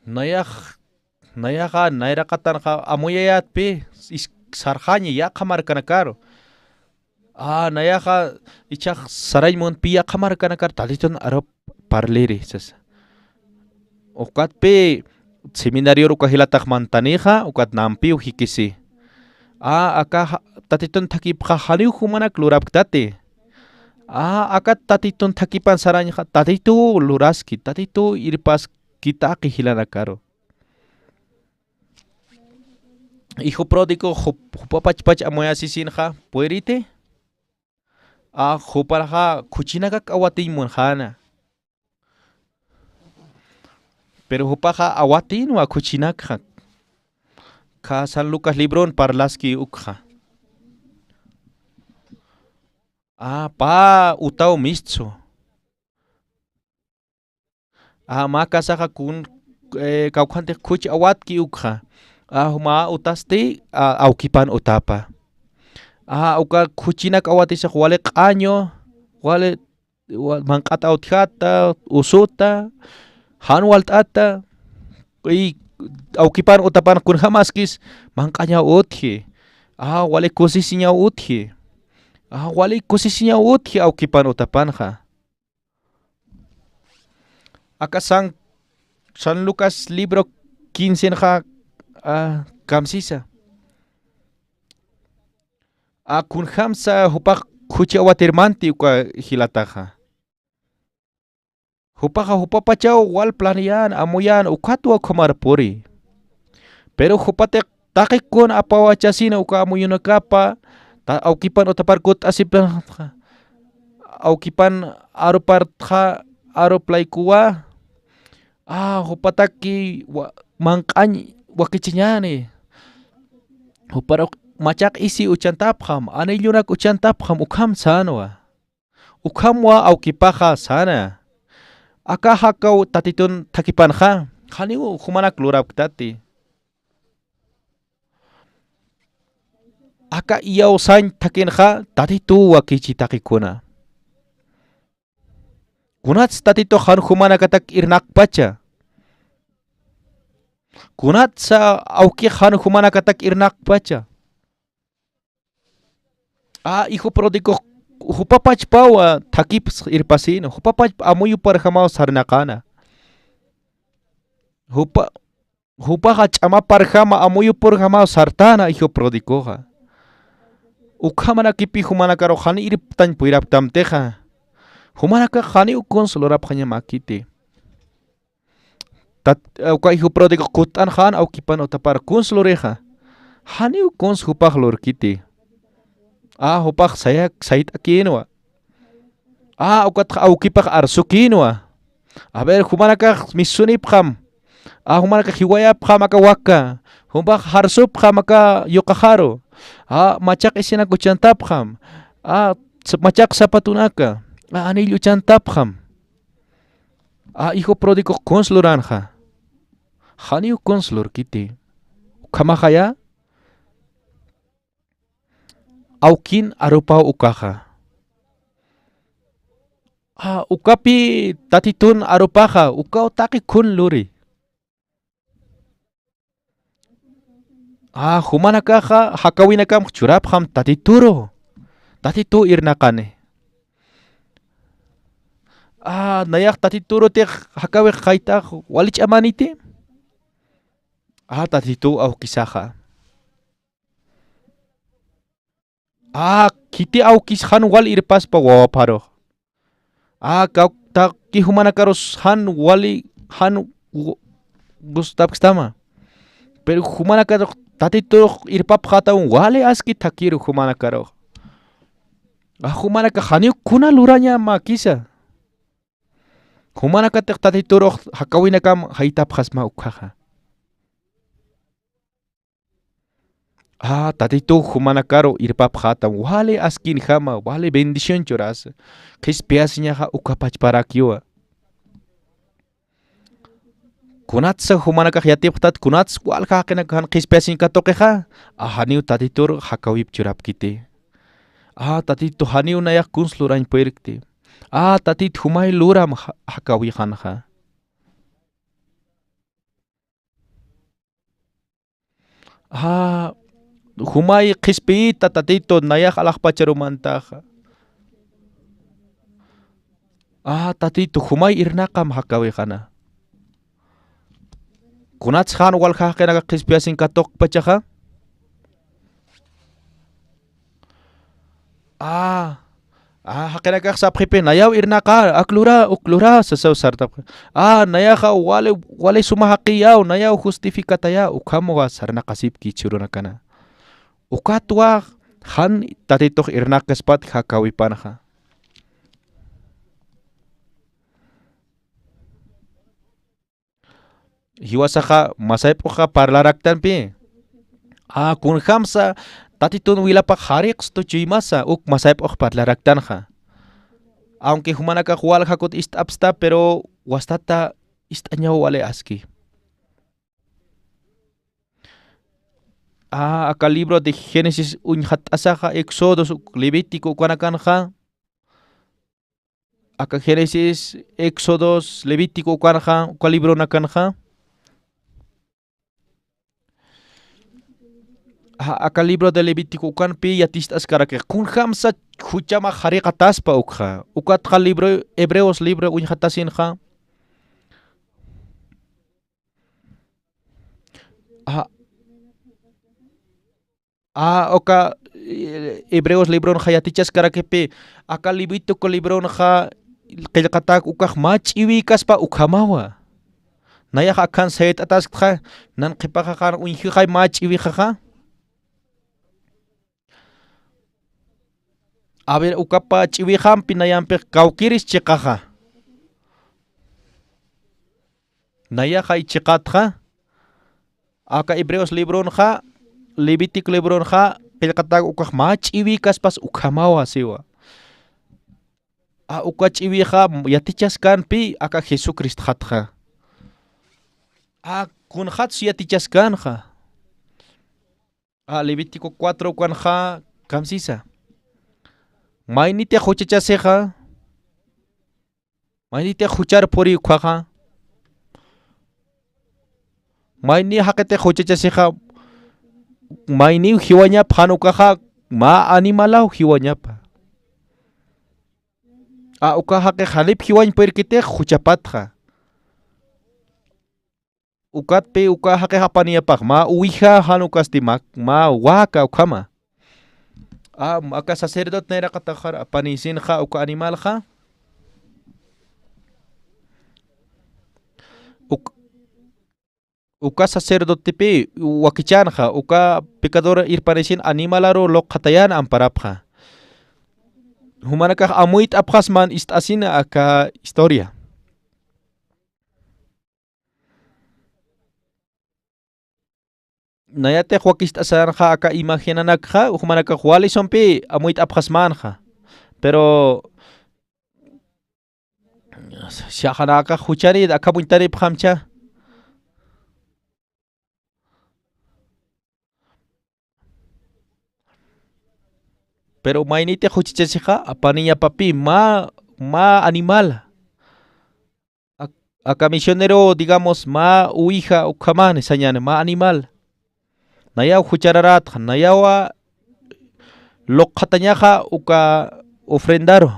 Nayaja nairakatanja amuyayatpi sarjaña ya qamarkanakaro. Nayaja ichaj saraymun pi ya qamarkanakar tatiton arop parleri sasa. Ukatpi seminario rukahilataj mantanija ukat nampi ujikisi. Aka tatiton takipja haniu humanak lurapktati. Aka tatiton takipan sarañja tatitu luraski tatitu irpas kitaki hilanakaro. Hijo pródigo hupapachpach amoyasisinja puerite. Huparaja kuchinaga awatin munjana. Pero hupaja awatin wa kuchinaka. Ka San Lucas Libron parlaski ukja. Pa utao mistso. Makasaja kun kaukante kuch awatki ukja. Huma utaste aukipan utapa. Uka kuchinak awatisa wale qaño, wale mankata utjata, usuta, hanwaltata, y aukipan utapan kun hamaskis mankaña utje. Wale kusisiña utje. Wale kusisiña utje aukipan utapanja. Acá San Lucas libro 15 kamsisa. Kun hamsa hupak kuchi awatirmanti uka hilataja. Hupapachao wal planian amuyan ukatua komarpuri. Pero hupate takikun apawachasina uka amuyunakapa aukipan otaparkut asipan aukipan arupartja aruplaikuwa. Hupataki mangkany wakichinyani. Huparok macak isi uchantapham, anilyunak uchantapham ukham sanwa. Ukhamwa aukipaja sana. Aka hakau tatitun takipanja. Haniu humanak lurap tati. Aka iyau san takinja tatitu wakichi takikuna. Kunats tatito han humanakatak irnak pacha. Kunat sa auki han humanakatak irnak pacha. Hijo pródigo, hupapach pawa takip irpasino, hupapach amuyu parhamao sarnakana. Hupahach ama parhama amuyu parhamao sartana hijo pródigoja. Ukamana kipi humanakaro hani iriptan puiraptam teja. Humanaka hani ukonsolorap hanya makite. Uka hijo pródigo kutan han aukipan otapar konsoloreja. Hani ukons hupah lorkite. Hupak saya sait akinwa. Ukat aukipak arsukinwa. Aber humanaka misunipkham. Humanaka hiwayapkham aka waka. Humak harsupkham aka yokaharo. Macak isina kuchantapkham. Macak sapatunaka. Anilyu chantapkham. Hijo pródigo konsloranja. Haniu konslor kiti. Kamahaya aukin arupau ukaha. Ukapi tatitun arupaha ukau taki kun luri. Humanakaha hakawinakam churapham tatituro. Tatitu irnakane. Nayak tatituro te hakawe khaita walich amanite. Tatitu au kisaha. Kiti au kishan wal irpas pa waparo. Kau tak ki humanakaros han wali han gustap kstama. Pero humanakaro tatito irpap khata wale aski takiru humanakaro. Humanaka hani kuna luranya makisa. Humanaka tatito hakawinakam haitap khasma ukhaha. Tatito humanakaro irpap khata wale askin hama wale bendición choras. Kispiasinya ha ukapach parakiwa. Kunatsa humanaka yatip tat kunats wal ka kenakan kispiasin katokeha. Haniu tatito hakawip churap kite. Tatito haniu nayak kunsluran perikte. Tatit humay luram hakawi hanha. Humay kispita tatito nayak alakpacharumantaja. Tatito humay irnakam hakawihana. Kunats han wal kena kispiasin katok pachaha. Hakena sa pripe nayaw irnaka uklura sasaw sartap. Nayaka wale sumahakiyaw nayaw justifikataya ukamoga sarna kasip kichurunakana. Ukatwa han tatito irnakas pat hakawipanha. hiwasaja masaypoja parlaraktanpi. Kun hamsa tatitun wilapa hariqsto chuymasa uk masaypoj parlaraktanja. Aunque humanaka hualjakut istapsta pero wastata istañaw wale aski. Acá libro de Génesis unjatasaja Éxodos Levítico kuanakanja. Acá Génesis, Éxodos, Levítico kuanja, ¿cuál libro nakanja? Acá libro de Levítico kuanpi yatistas karake kun hamsa huchama hariqataspa ukja. Ukatja libro Hebreos libro unjatasinja. Oka Hebreos libron hayatichas karakepe acá libito ko libron ha kelkatak ukaj mach iwikaspa ukamawa naya akan set atas kha nan khipaja kan unhi khay mach iwikaja. A ver ukapa chiwijam pinayampe kaukiris chikaja naya hay chikatja. Acá Hebreos libron ha Levítico libron ha pelkatag ukaj mach iwikas pas ukamawa siwa. Ukach iwiha yatichas kan pi aka Jesucristo hatja. Kun hats yatichas kan ha. Levítico 4 kan ha kamsisa. Mainite huchachaseja. Mainite huchar pori ukhaja. Maini hakete huchachaseja. Maini hiwanyap hanukaha ma animalau hiwanyapa. Ukaha ke halip hiwany perkite huchapatja. Ukat pe ukaha ke hapaniapak ma uiha hanukas timak ma waka ukama. Aka sacerdote nera katajar apanisinja uka animalja. Uka sacerdote pe wakichanja uka pecador irpanesin animalaro lokatayan amparapja. Humanakah amuit abhasman istasina aka historia. Nayate huakistasanja aka imaginanakja humanakah walison pe amuit abhasmanja. Pero shahanaka hucharid aka buintari phamcha. Pero mainite huchichesija apaniya papi ma animal. Acá misionero digamos ma uija ukaman sañane ma animal. Nayaw huchararat nayawa lokatañaja uka ofrendaro.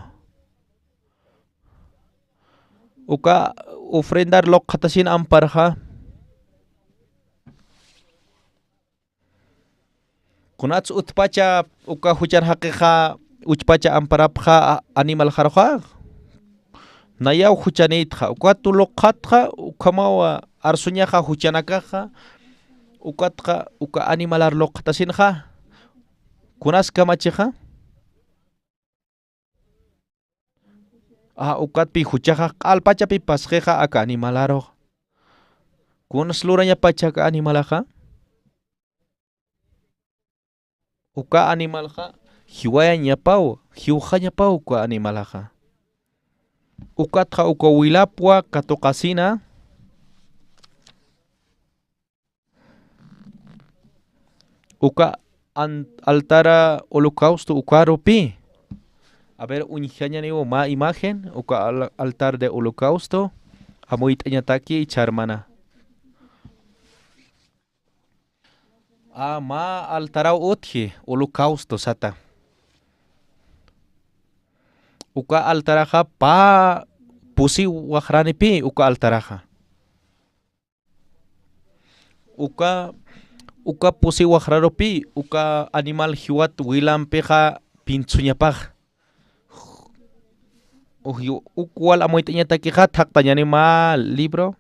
Uka ofrendar lokatasin amparja. Kunats utpacha uka huchan hakeja utpacha amparapja animal jarja. Nayaw huchanitja uka tulokatja ukamawa arsuñaja huchanakaja ukatja uka animalar lokatasinja. Kunas kamacheja. Ukatpi huchaja alpachapi pasjeja aka animalaro. Kunas luraña pacha animalaja. Uka animalja hiwaya ñapau hiuja ñapau uka animalaja. Ukatja uka wilapua katokasina. Uka altara holocausto ukaropi. A ver unjaña niwo ma imagen uka altar de holocausto amuitañataki charmana. Ma altarau utji holocausto sata. Uka altaraja pa pusi wahranipi uka altaraja. Uka pusi wahraropi uka animal hiwat wilampeja pinchuñapaj. Ukwal amuitañatakija taktañani ma libro.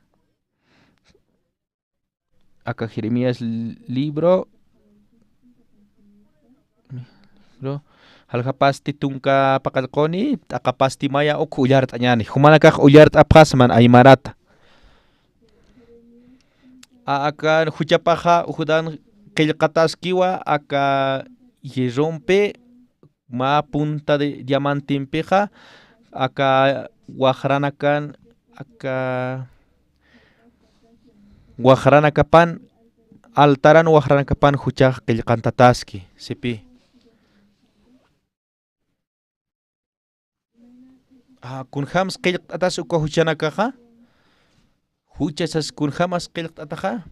Acá Jeremías libro halkapasti tunka pakalkoni akapasti maya ok uyart añani humanakaj uyart apasman aymarata. acá huchapaja ujudan qillqataskiwa acá hierrompe ma punta de diamante empeja acá wajranakan acá wajranakapan altaran wajranakapan huchaj qillqantataski sipi kunjams qillqtatas uka huchanakaja huchasas kunjamas qillqtataja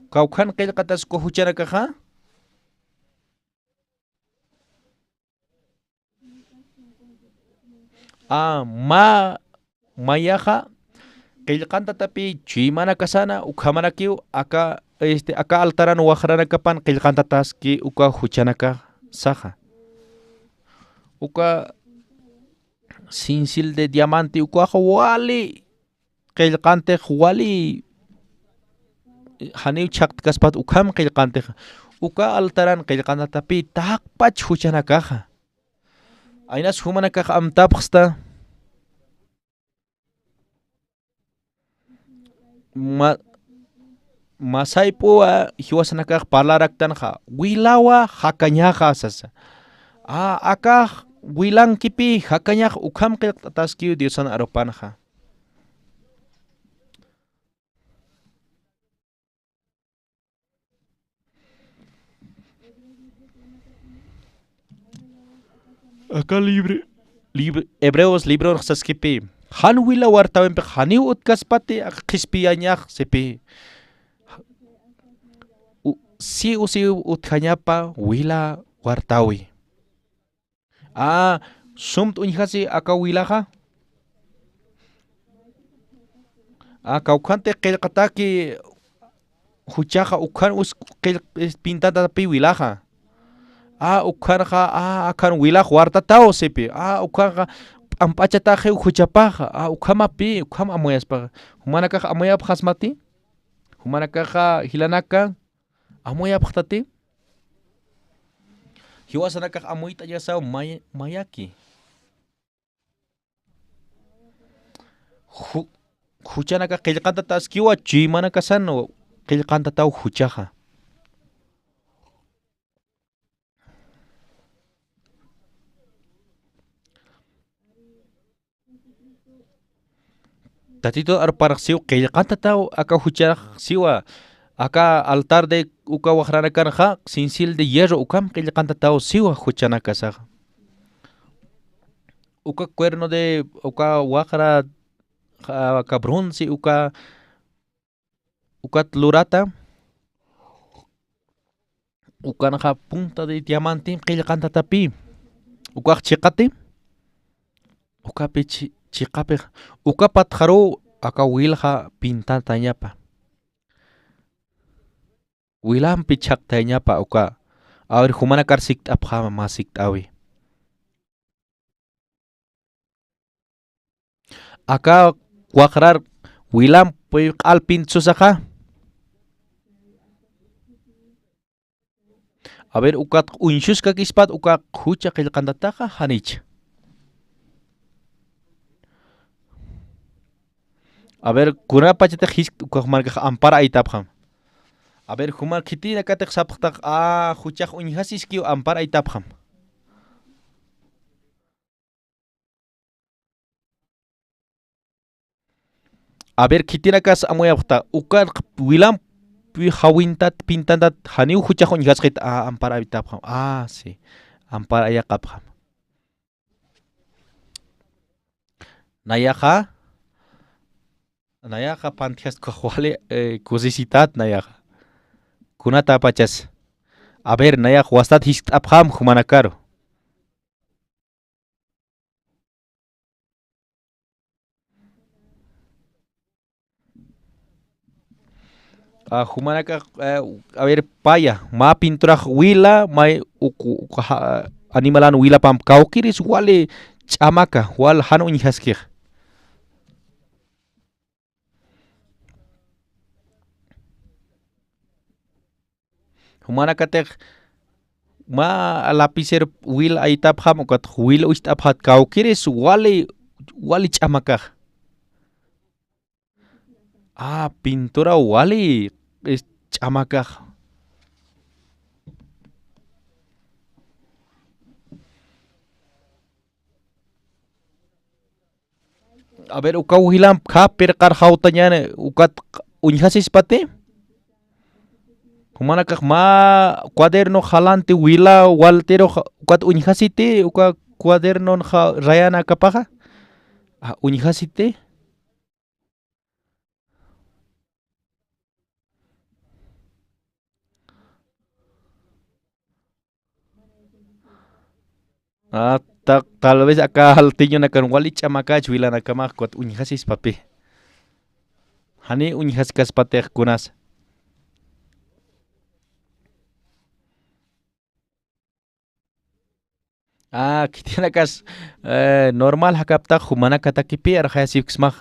kawkhan qillqatas uka huchanakaja mayaja qillqantatapi chuymana kasana ukhamanakiw acá acá altaran wajranakapan qillqantataski uka huchanaka saja uka cincel de diamante uka wali qillqantej wali haniw chaqtkaspat ukham qillqantej uka altaran qillqantatapi taqpach huchanakaja aynas humanakaja amtapqsta masaypuwa hiwasanakaj parlaraktanja wilawa hakañaja sasa akaj wilankipi hakañaj ukham qillqtataskiw Diosana aropanja acá Hebreos libro saskipi han wila wartawempe haniw utkaspati qhispiyañaj sipi si utjañapa wila wartawi sumt uñjasi acá wilaja kawkhante qillqataki huchaja ukhan pintatapi wilaja ukhanja akan wilaj wartataw sipi ukhanja ampachataje huchapaja ukhamapi ukham amoyaspaja humanakaj amoyapaj asmati humanakaja hilanaka amoyapajtati hiwasanakaj amoyta yasaw mayaki huchanaka qillqantataskiwa chuymana kasano qillqantataw huchaja tatito arparaqsiw qillqantataw acá hucharaj siwa acá altar de uka wajranakanja cincel de hierro ukam qillqantataw siwa huchanakasaja uka cuerno de uka wajra acá bronce uka tlurata ukanaja punta de diamante qillqantatapi ukaj chiqati ukapi chiqapi ukapat haru acá wilja pintatañapa wilampi chaqtañapa uka awir humanakar sikt'apja ma sikt'awi acá waqrar wilampi q'alpin tzusaja a ver ukat unshushka kispat uka hucha qillqantataqa hanicha a ver kunapachata uka markaqa ampara aytapqam a ver humar kitina kateq sapqtaq huchaq uñhasiskiw ampara aytapqam a ver kitina kas amoyapqta uka wilam hawintat pintantat haniw huchaq uñhasqita ampara aytapqam sí ampara ayaqapqam nayaqa pantiasqa wale kusisit nayaqa kunata apachas a ver nayaq wastat hisk'apqam humanakaro humanaka a ver paya ma pinturaq wila may animalan wila pam kawkiris wale ch'amaka wal hanu uñhaskiq humanakateq ma lapicero wil aytapqam ukat wil ucht'apqat kawkiris wale ch'amakaq Pintura wali es ch'amakaj. A ver, uka uhilam ka perkar hautañane ukat uñhasis pate. Humanakaj ma cuaderno jalante wila waltero ukat uñhasite uka cuaderno rayana kapaja. Uñhasite. Tal vez acá al tiño nakan wali ch'amakach wila nakamaj kuat uñhasis papi. Hani uñhaskas patej kunas. Kitinakas normal hakaptaj humana katakipi arjayasipksmaj.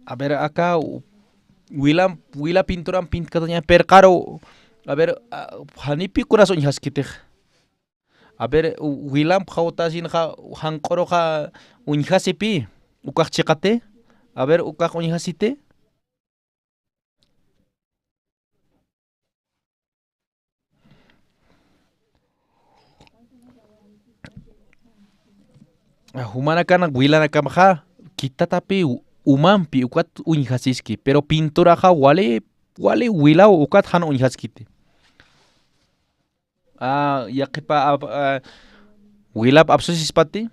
A ver, acá wila pinturan pintkadoña perkaro. A ver, hanipi kunas uñhaskitej. A ver, wilam hawtasin hanqoroja uñhasipi ukaj chiqate. A ver, ukaj uñhasite. Humana kana wila nakamaja kitatapi umampi ukat uñhasiski, pero pinturaja wale wila ukat han uñhaskite. Yaqipa wilap absusispati.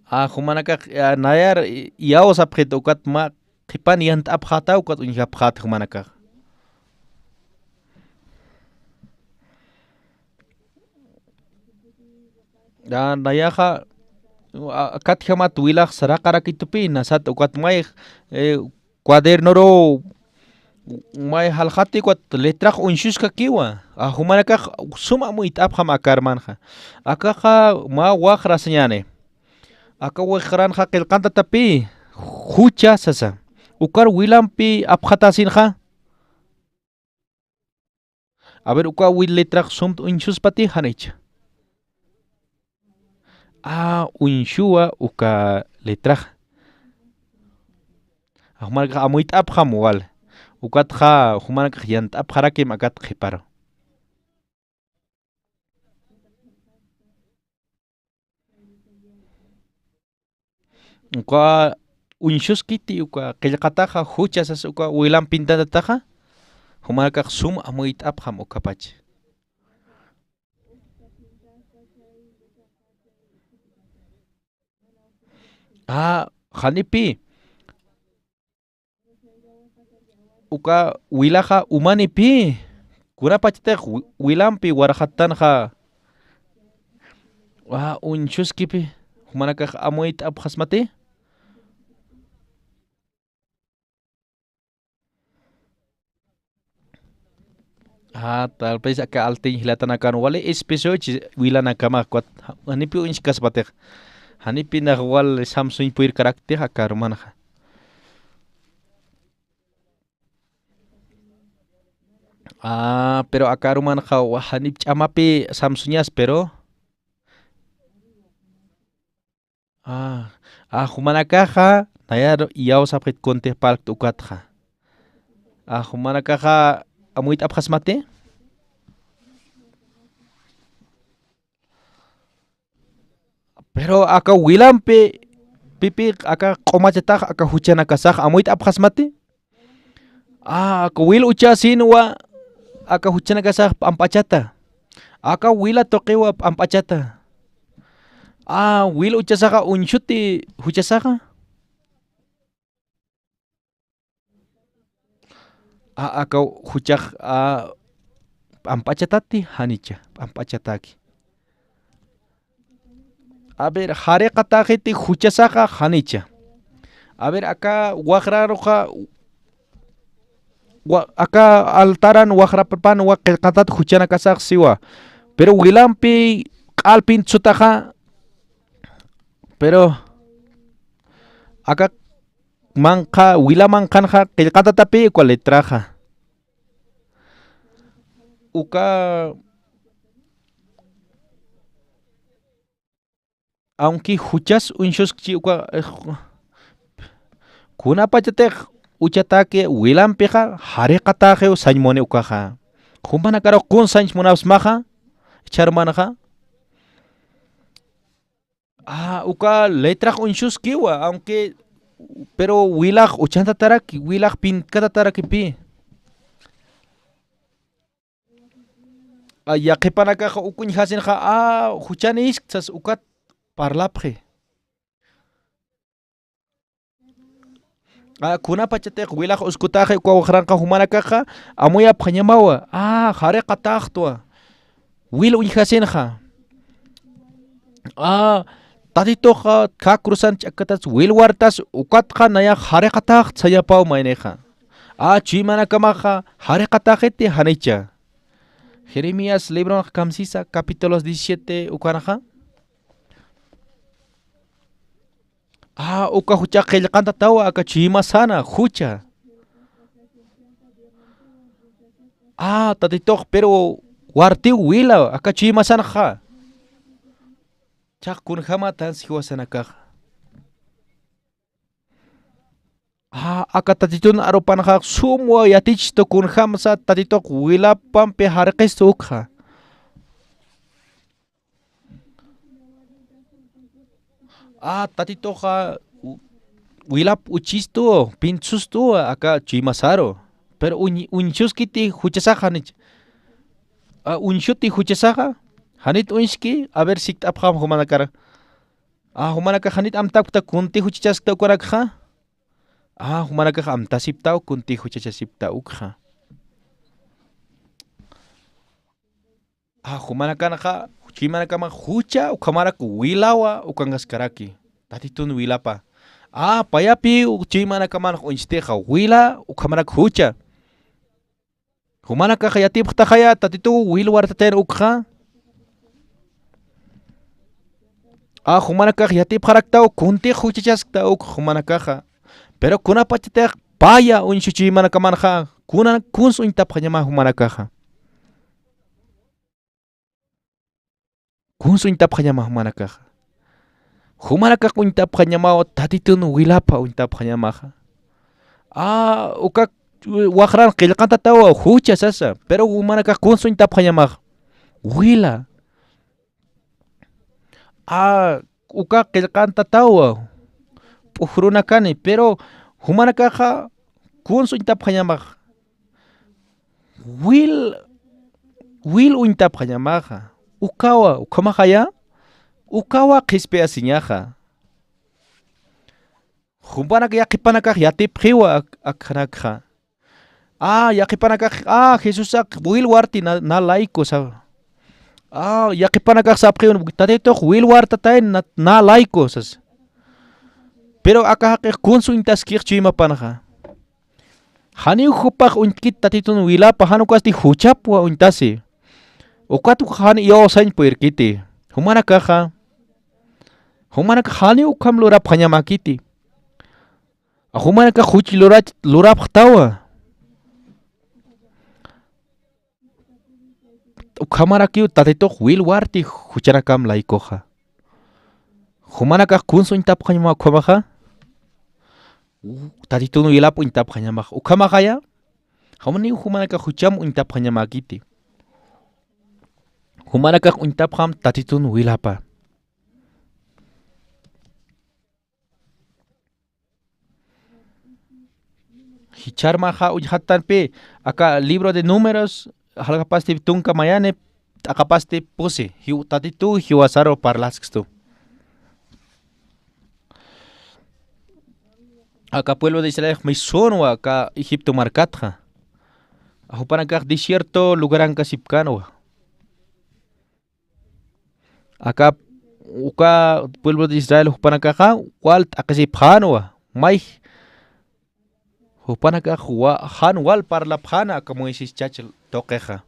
Humanaka nayar yaos apjet ukat ma qipan yant abjata ukat uñhapjat humanaka. Nayaja akat jamat wilaj saraqarakitupi nasat ukat may cuadernoro may haljati kuat letraj unshuska kiwa. Humanaka suma muy itapja makarmanja. Akaja ma wajra señane. Aka wajranja qilqanta tapi hucha sasa. Ukar wilampi apjatasinja. A ver uka wil letraj sumt unshuspati hanicha. Unshua uka letraj. Humanaka amuit apja mual. Ukatja humanaka yant apjarake makat qiparo. Uka unshuskiti uka qillqataja huchasas uka wilan pintataja. Humanaka sum amuit apjam ukapach. Hanipi uka wilaja umanipi kurapachitej wilampi warajatanja unshuskipi humanaka amuit apjasmati. Tal vez acá altin hilatanakan wale espesoch wilanakama kuat hanipi unshkaspatej. Hanipi nagwal Samsung puir karakter akarmanja. Pero akarmanja hanip chamapi Samsungnyas pero humanakaja nayar yaw saprit kontej palk ukatja. Humanakaja amuit apjasmate. Pero aka wilampi pipi aka qomachataq aka huchanakasaq amuit apjasmati. Aka wil uchasinwa aka huchanakasaq ampachata. Aka wila toqiwa ampachata. Wil uchasaqa unshuti huchasaqa. Aka huchaq ampachatati hanicha ampachataki. A ver, hareqatajiti huchasaqa hanicha. A ver, acá waqraruqa acá altaran waqrapapan waqilqatat huchanakasaq siwa. Pero wilampi q'alpin tsutaqa pero acá manqa wilamanqanja qillqatatapi kwa letraja. Uka aunque huchas unshos chiuka kuna pachatek uchatake wilampeja hareqataje sañmone ukaja humana karo kun sañch munaps maja charmanaja uka letra unshos kiwa aunque pero wilag 80 taraki wilag pin kada taraki pi ya qhipanaka ukuñ hasinqa huchani isqsas ukat parlapje kuna pachatiq wilag uskutaje uka waqranqa humanakaqa amuya phañamawa hareqa taqtwa wil uñ hasinqa tatitoqa ka cruzan ch'akatas wil wartas ukatqa naya hareqa taq sayapaw mayneqa chimanakamaqa hareqa taqeti hanicha Jeremías libro Kamsisa capítulos 17 ukanaja uka hucha qillqanta tawa aka chima sana hucha tatitoq pero warti wila aka chima sana ja chaq kunjama tan siwasanakaj aka tatitun arupanqa sumwa yatich to kunjamsa tatitoq wilapampi harqis ukja tatitoqa wilap uchisto pinchusto aka chimasaro pero unchuskiti huchasaqa nich unshuti huchasaqa hanit unshki a ver si tapjam humanakara humanaka hanit amtapta kunti huchichaskta ukarakja humanaka amtasiptaw kunti huchachasipta ukja humanakanaqa chimanakama hucha ukamarak wilawa ukangaskaraki tatitun wilapa payapi chimanakaman unsteja wila ukamarak hucha humanaka yatipqtaqaya tatitu wilwartaten ukja humanaka yatipqaraktaw kunti huchachaskta uk humanakaqa pero kuna pachatek paya unshuchi manakamanja kuna kuns untapqañama humanakaja kuns untapqañama humanakaja humanakaq untapqañamawa tatitun wilapa untapqañamaja uka waqran qillqanta tawa hucha sasa pero humanakaq kuns untapqañamaja wila uka qillqanta tawa pujruna kani pero humanakaqa kuns untapqañamaj wil untapqañamaja ukamajaya ukawa qhispia siñaja humanaka yaqipanakaq yatipqiwa akhanakja yaqipanakaq Jesusaq wil warti na laico sa yaqipanakaq sapqiwan tatitoq wil wartataen na laico sas pero acá kunsu intaskir chimapanaja hani hupaq unkit tatitun wilapa hanukasti huchapwa untasi ukatu hani yo sañ puirkiti humanakaja hani ukam lurap hañamakiti humanaka huchi lurap tawa ukamaraki tatitoq wil warti hucharakam laikoja humanaka kunsu intapqañama khamaja tatitun wilap untapqañamaq ukamaqaya hamani humanaka hucham untapqañamakiti humanaka untapqam tatitun wilapa hicharmaja uñhatanpi aka libro de números halqapasti tunka mayane aqapasti pusi tatitu hiwasaro parlaskstu acá pueblo de Israel misonwa acá Egipto marcatja ajupanakaq desierto lugaranka sipkanwa acá uka pueblo de Israel hupanakaqa wal aqsipjanwa may hupanakaq han wal parlapjana como Moisés chachel toqeja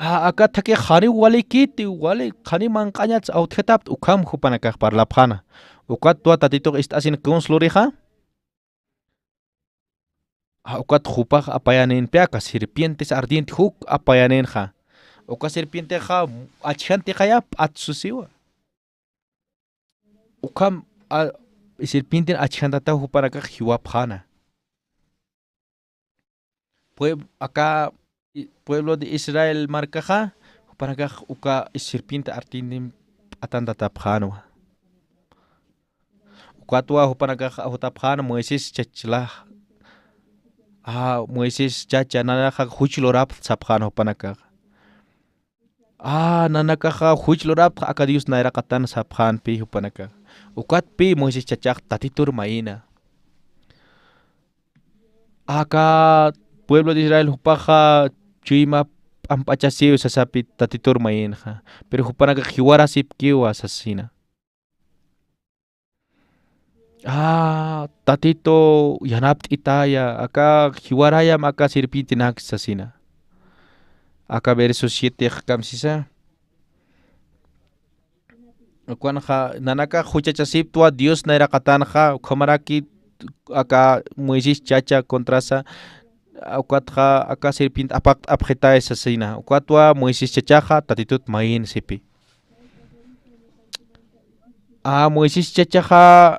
acá thake khani wali kiti wali khani manqañats autjetapt ukam hupanakaq parlapjana ukat tua tatito istasin kunslurija ukat jupaj apayanen peaka serpientes ardiente huk apayanenja uka serpiente ja achante jaya atsusiwa ukam serpiente achantata hupanaka hiwapjana. Acá pueblo de Israel marcaja hupanaka uka serpiente artindim atandatapjano. Ukatua hupanaka hutapjano Moisés chachla. Moisés chacha nanaka huchilorap sapjano hupanaka. Nanaka huchilorap aka Dios naira katan sapjan pi hupanaka. Ukat pi Moisés chachak tatitur maina. Acá pueblo de Israel hupaja chuima ampachasio sasapi tatitur maina. Pero hupanaka hiwara sipkiwa asasina. Tatito yanapt itaya acá hiwaraya maka serpiente nak sasina. Acá verso 7 kamsisa. Kuanja nanaka huchachasip tua Dios naira katanja kamaraki acá Moisés chacha contrasa ukatja acá serpiente apjeta sasina. Ukatua Moisés chachaja tatitut main sipi. Moisés chachaja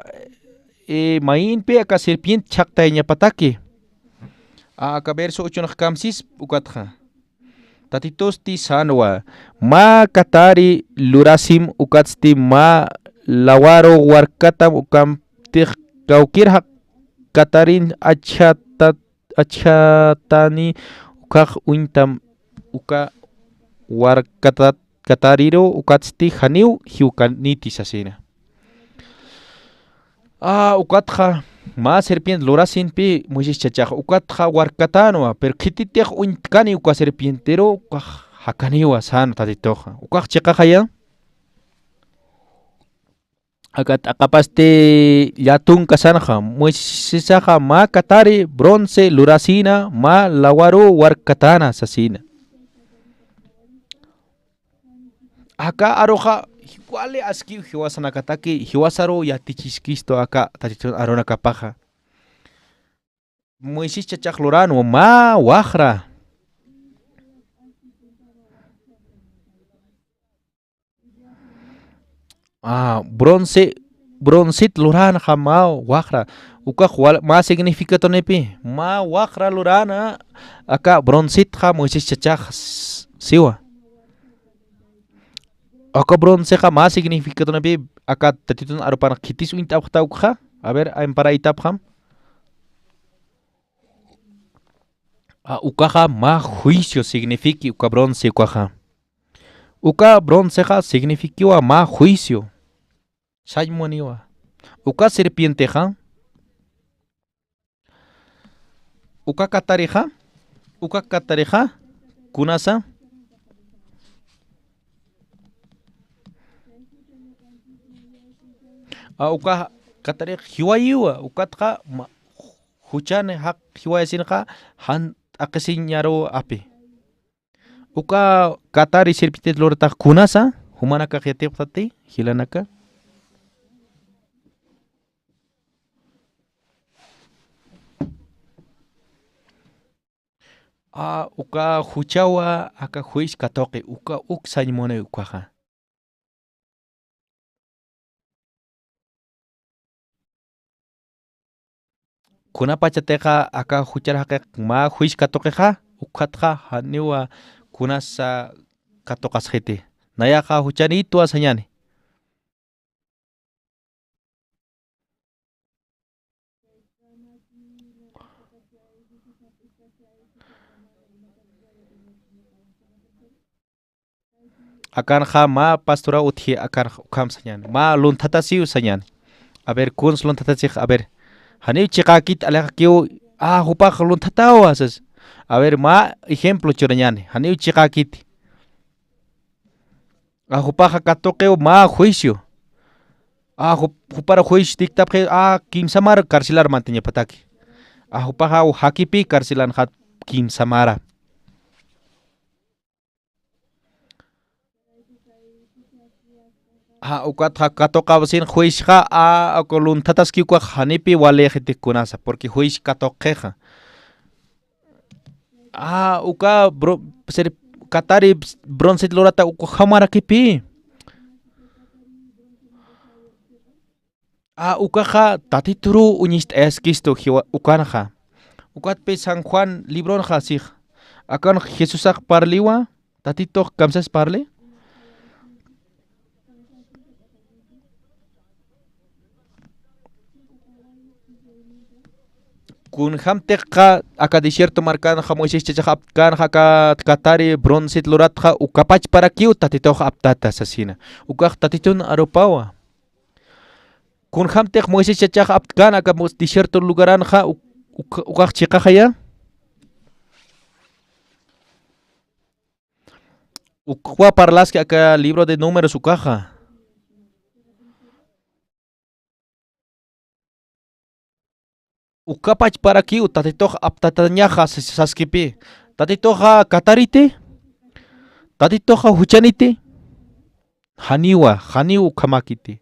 main pe acá serpiente chakta pataki. Acá verso 8 kamsis ukatja. Tatitos ti sanwa ma katari lurasim ukatsti ma lawaro warkatam ukam tih kaukir katarin achatani ukak uintam uka warkatat katariro ukatsti haniu hiukaniti sasina. Ukatja ma serpiente lurasin pi Moisés chachaja ukatja warkatanwa pero kititej uinkani uka serpientero hakaniwa sano tatitoja ukaj chikajaya akat akapaste yatun kasanja Moisésaja ma katari bronce lurasina ma lawaro warkatana sasina. Aka aroja Hiwale aski hiwasana kataki hiwasaro yatichiskisto acá tatitun arona kapaja. Moisés chachaj lorano ma wajra. Bronzit lorana ma wajra. Uka ma significa tonepi ma wajra lorana acá bronzit ja Moisés chachaj siwa. Acá bronce más significa tonapi acá tatitun aropana kitis uintapjtauja. A ver, para itapjam. Ukaja ma juicio significa uka bronce ukaja. Uka bronceja significa ma juicio. Saimoniwa. Uka serpienteja. Uka katareja. Uka katareja. Kunasa. Uka katare hiwayuwa ukatja huchane hak hiwayasinja han akesinyaro api. Uka katari serpiente lorta kunasa humanaka jeteptati hilanaka. Uka huchawa aka huis katoke uka uksaimone ukaja. Kuna pachateja acá hucharaja ma huis katokeja ukatja haniwa kunasa katokas jete. Nayaja huchanito asañani. Akanja ma pastora uthi akar ukam sañani. Ma luntatasiu sañani. A ver, kuns luntatasij a ver. Hani chikakit alakio hupaj luntatawa asas. A ver, ma ejemplo churañani. Hani chikakit. Hupaja katokeo ma juicio. Hupara juicio dictapje kimsamar carcelar manteña pataki. Hupaja hakipi carcelan hat kimsamara. Ukat katoka basin juicio koluntatas kiwa hanipi walejete kunasa porque juicio katokeja. Uka ser katari bronce lorata uka hamara kipi. Ukaja tatituru uñist eskisto ukanaja. Ukatpe San Juan libronja sig. Akan Jesusak parliwa tatito kamsas parle. Kun hamteqa aka desierto marcanja Moisés chacha apkanja ka katari bronce loratja ukapach para kiu tatitoja aptata sasina. Ukaj tatitun aropawa. Kun hamteq Moisés chacha apkana ka desierto lugaranja ukaj chiqajaya. Ukwa parlas que acá libro de números ukaja. Ukapach para aquí tatitoja aptatañaja saskipi. Tatitoja katarite. Tatitoja huchanite. Haniu kamakite.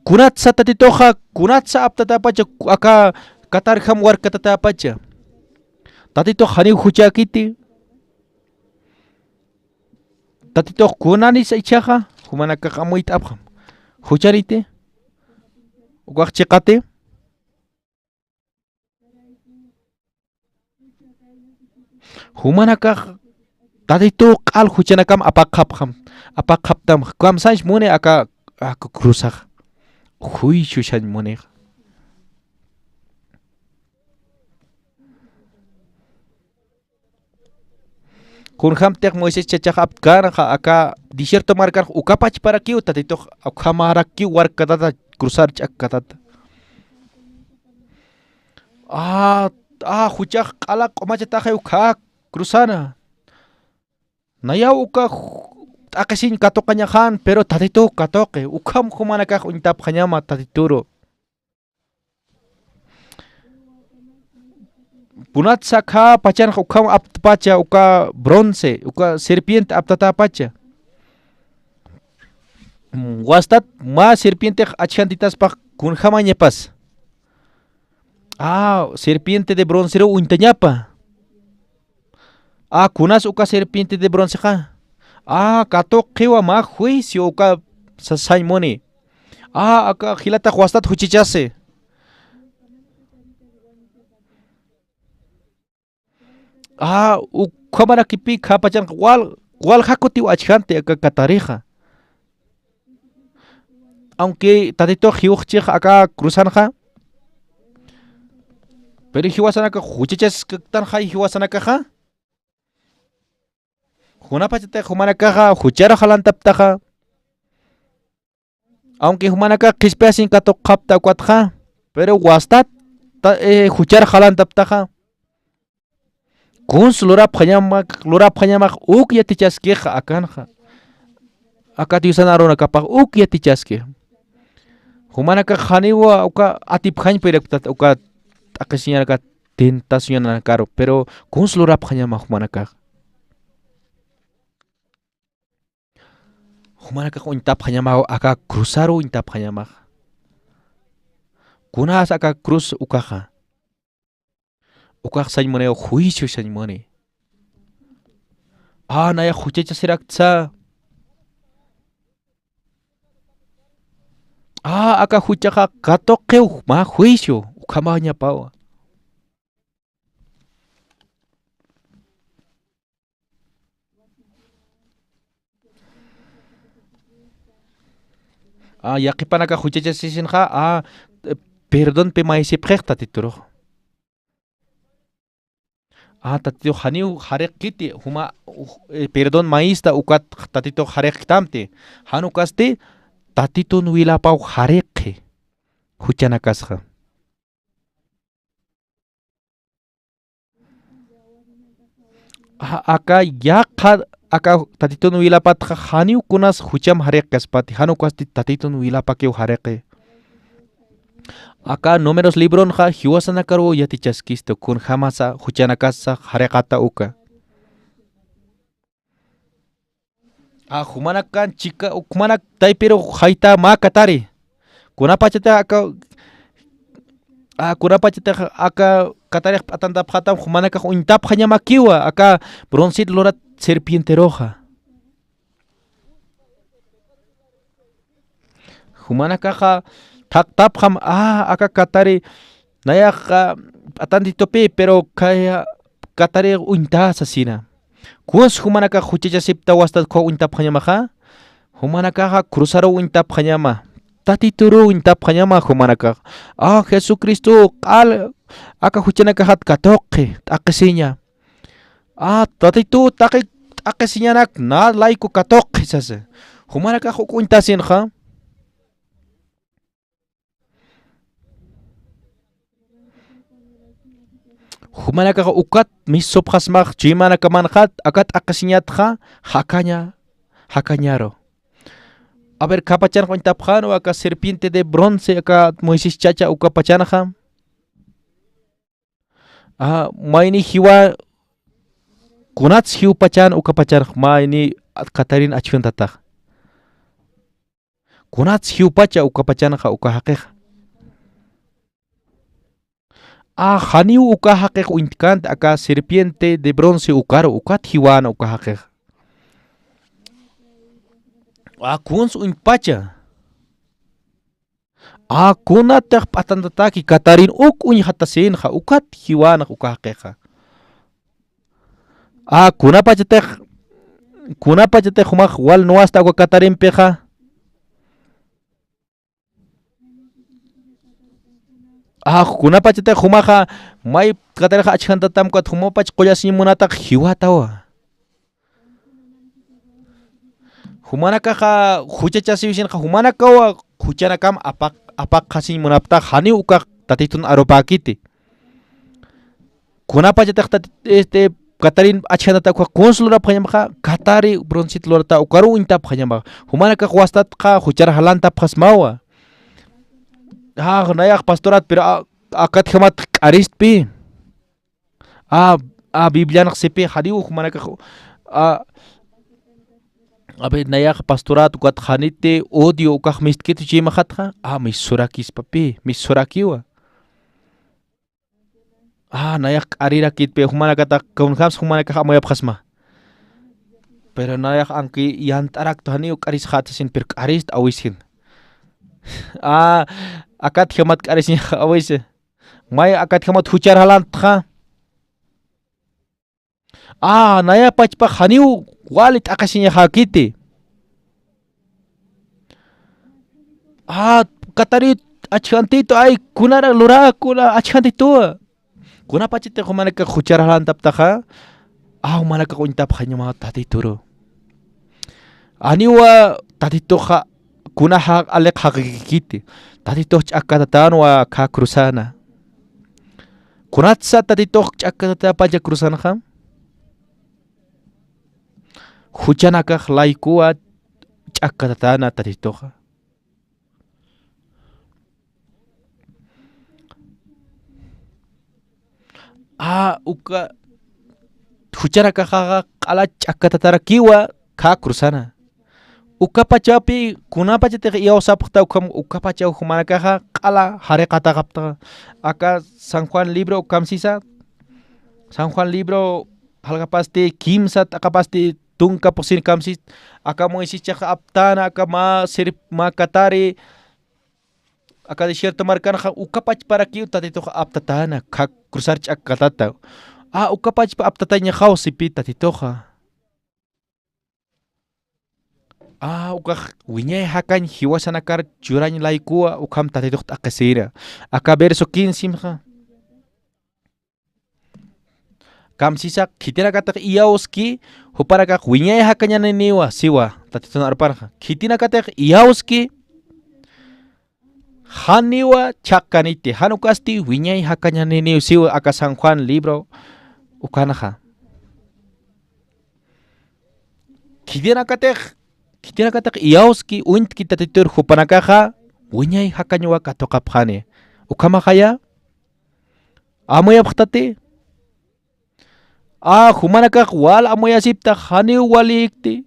Kunatsa tatitoja kunatsa aptatapacha acá katarjam war katatapacha. Tatito haniu huchakite. Tatito kunani sa ichaja humanaka kamuit abham. Hucharite. Ukwak chikate. Humanaka tatito kal huchanakam apakapam. Apakaptam. Kam sanj mune aka krusaj. Huy shushan mune. Kun hamtek Moisés chacha apkanaja aka desierto marcar ukapach para kiu tatito akhamaraki war katata cruzar chakatata. Huchak ala komachataja ukha cruzana. Naya uka akasin katokanyahan pero tatito katoke ukam humanaka untap kanyama tatituro. Punat sakha pachan ukam aptapacha uka bronce uka serpiente aptatapacha. Wastat ma serpiente achantitas pa kun jamañepas. Serpiente de bronce ro untañapa. Kunas uka serpiente de bronce ja. Kato kewa ma juicio uka sasaimoni. Aka hilata wastat huchichase. Ukamara kipi kapachan wal hakoti achante aka katareja. Aunque tatito hiuchich acá cruzanja. Pero hiwasanaka huchichas tanja hiwasanaka ja. Hunapachate humanaka huchara jalantaptaja. Aunque humanaka kispeasin kato kapta kwatja. Pero wastat huchara jalantaptaja. Kun lurap hanyamak uk yatichaskeja akanja. Akatiusanarona kapag uk yatichaske. Humanaka haniwa uka atiphañ perektat uka akasiñanaka tentación caro pero kun lurap hanyamak humanaka. Humanaka untap hanyamak aka cruzaro untap hanyamak. Kunas aka cruz ukaja. Ukak sañmone juicio sañmone. Naya huchecha serakta. Aka huchaja katokeu ma juicio ukamaña pawa. Yaqipanaka huchecha sisinja perdón pe maisiprekta tituro. Tatito haniu harek kiti huma perdón maísta ukat tatito harek tamte hanukaste tatito nuilapau hareke huchanakasja. Aka yaqa aka tatito nuilapatja haniu kunas hucham harekaspati hanukasti tatito nuilapakeu hareke. Acá números libronja hiwasanakaru yatichaskisto kun jamasa huchanakasa harekata uka. Humanakan chika ukmanak taipero haita ma katari. Kunapachata aka katari atanda phatam humanaka untap hanyamakiwa aka bronzit lorat serpiente roja. humanakaqa tap ham aka katari nayaqa atantitopi pero kaya katari uinta sasina kuas humanaka huchachasipta wasta ko uintap kanyamaha humanakaqa cruzaro uintap kanyama tatituru uintap kanyama humanaka Jesucristo qal aka huchanaka hat katoqi aqisinya tatitu taqi aqisiñanak na laiku katoqi sasa humanaka uintasinqa humanaka ukat misopqasmaq chimanaka manqat akat aqisiñatqa hakañaro a ver kapachanqa uintapqano aka serpiente de bronce aka Moisés chacha ukapachanqa mayni hiwa kunats hiupachan ukapachanqa mayni Katarin achuntataq kunats hiupacha ukapachanqa ukahaqiqa haniu ukahaqiq uintikanta aka serpiente de bronce ukaro ukat hiwana ukahaqiq kuns uinpacha kunataq p'atantataki Katarin uñhatasinqa ukat hiwana ukahaqiqa kunapachataq humaq wal nuwasta uka Katarinpiqa kunapachataq humaqa may Katarinqa achkantatamkat humapach qollasimunataq hiwatawa humanakaqa huchachasiwishinqa humanakawa huchanakam apaqasimunaptaq hani ukaq tatitun aropakiti kunapachataq Katarin achkantataqqa consulurap qañamaqa Katari broncitulurata ukaru uintap qañamaqa humanakaq wastatqa huchara halantapqas mawa nayaq pastorat pero akatjamat q'aristpi biblianaq sipi hariu humanakaq a ver nayaq pastorat ukat hanite odio ukaq miskiti chimaqatqa misurakispapi misurakiwa nayaq q'arirakitpi humanakataq kunqapas humanakaq amoyapqasma pero nayaq anki yantarakta haniu q'arisqatasin pero q'arista awishin akatjamat q'arisinqa awise may akatjamat huchar halantqa nayapachpaq haniu wali t'aqasiñaqa kiti Katarit achkantito ay kunara lurakuna achkantituwa kunapachitaq humanakaq huchar halantaptaqa humanakaq uintap qañamaqa tatituru aniwa tatituqa kunaha aleq haqikiti tatituq ch'akatatanwa ka cruzana kunatsa tatituq ch'akatatapacha cruzanqa huchanakaq laykuwa ch'akatatana tatituqa uka huchanakaqa q'ala ch'akatatarakiwa ka cruzana ukapachapi kunapachataq iyawsapaqta ukapacha humanakaqa q'ala hariqataqaptaqa aka San Juan libro ukamsisa San Juan libro halqapasti kimsa t'aqapasti tunka pusin kamsis aka Moisés chaqa aptana aka ma Katari aka desierto markanqa ukapach parakiw tatituqa aptatana ka cruzar ch'akatata ukapachpa aptataña hawsipi tatituqa ukaq wiñay hakañ hiwasanakar churañ laykuwa ukam tatituq t'aqasira aka verso 15 kamsisaq khitinakataq iyawski huparakaq wiñay hakañananiwa siwa tatitun arparqa khitinakataq iyawski haniwa chaqaniti hanukasti wiñay hakañananiw siwa aka San Juan libro ukanaqa khitinakataq iyawski uintki tatitur hupanakaqa wiñay hakañawa katoqapqani ukamaqaya amoyapqtati humanakaq wal amoyasiptaq haniw walikti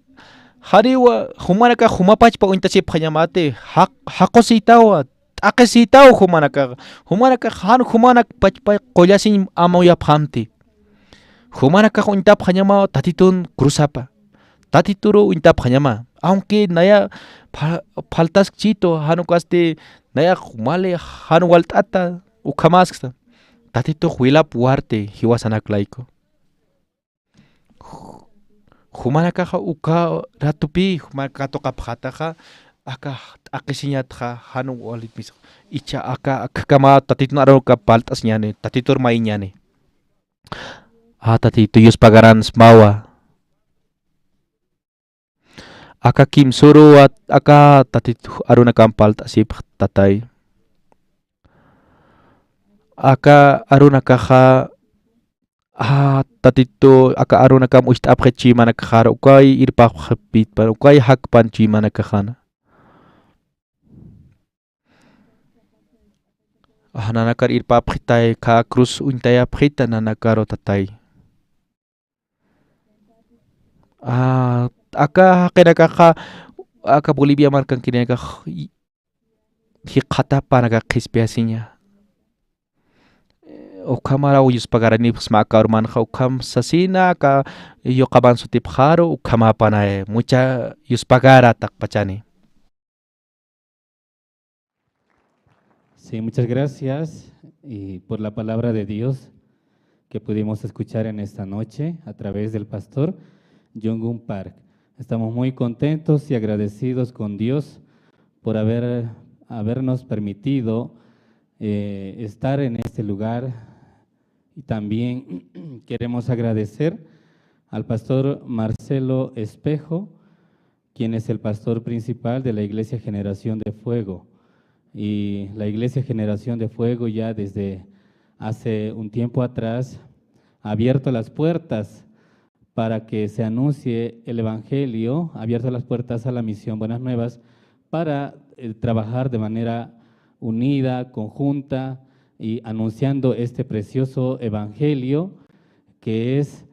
haniwa humanakaq humapachpa uintasipqañamati haqositawa t'aqisitaw humanakaq humanak pachpa qollasin amoyapqamti humanakaq uintapqañama tatitun cruzapa tatituru uintapqañama aunque naya faltas chito hanu kaste naya male hanu waltata ukamasksta tatito huila puarte hiwasanaklaiko humanakaja uka ratupi humanakato kapjataja aka akisiñatja hanu walitmis icha aka kama tatito naro kapaltas ñane tatito mai ñane tatito yus pagaran smawa aka kim suru aka tatito aruna kampaltas sip tatay aka aruna kaja tatito aka aruna kam ustapje chimana kajara ukay irpa pit para ukay hakpan chimana kajana nanakar irpa pjitay ka cruz untaya pjita nanakaro tatay aka kinakaja aka Bolivia markan kinaka hiqata panaka qispiasiña ukamara uyus pagarani smaka urmanja ukam sasina ka yo qaban sutipjaro ukama panae mucha yus pagara takpachani. Sí, muchas gracias y por la palabra de Dios que pudimos escuchar en esta noche a través del pastor Jong-un Park. Estamos muy contentos y agradecidos con Dios por habernos permitido estar en este lugar y también queremos agradecer al pastor Marcelo Espejo, quien es el pastor principal de la Iglesia Generación de Fuego. Y la Iglesia Generación de Fuego ya desde hace un tiempo atrás ha abierto las puertas para que se anuncie el Evangelio, ha abierto las puertas a la misión Buenas Nuevas para trabajar de manera unida, conjunta y anunciando este precioso Evangelio que es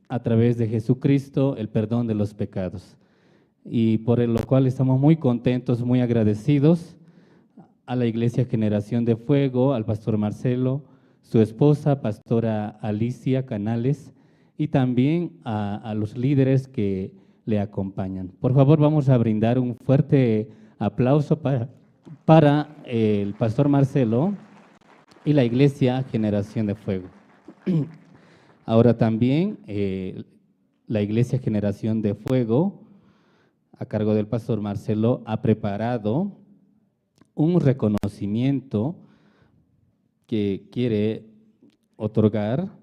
a través de Jesucristo el perdón de los pecados. Y por lo cual estamos muy contentos, muy agradecidos a la Iglesia Generación de Fuego, al pastor Marcelo, su esposa, pastora Alicia Canales, y también a los líderes que le acompañan. Por favor, vamos a brindar un fuerte aplauso para el pastor Marcelo y la Iglesia Generación de Fuego. Ahora también la Iglesia Generación de Fuego, a cargo del pastor Marcelo, ha preparado un reconocimiento que quiere otorgar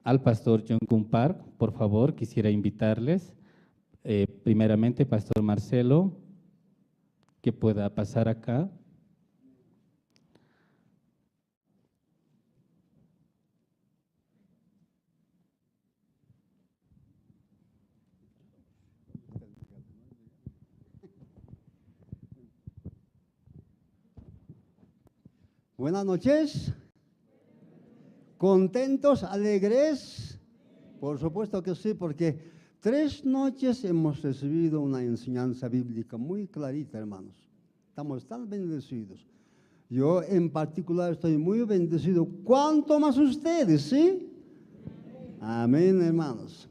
al pastor Jong-un Park. Por favor, quisiera invitarles, primeramente, pastor Marcelo, que pueda pasar acá. Buenas noches. ¿Contentos, alegres? Por supuesto que sí, porque 3 noches hemos recibido una enseñanza bíblica muy clarita, hermanos. Estamos tan bendecidos. Yo en particular estoy muy bendecido. ¿Cuánto más ustedes, sí? Amén, hermanos.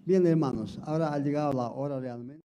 Bien, hermanos, ahora ha llegado la hora realmente.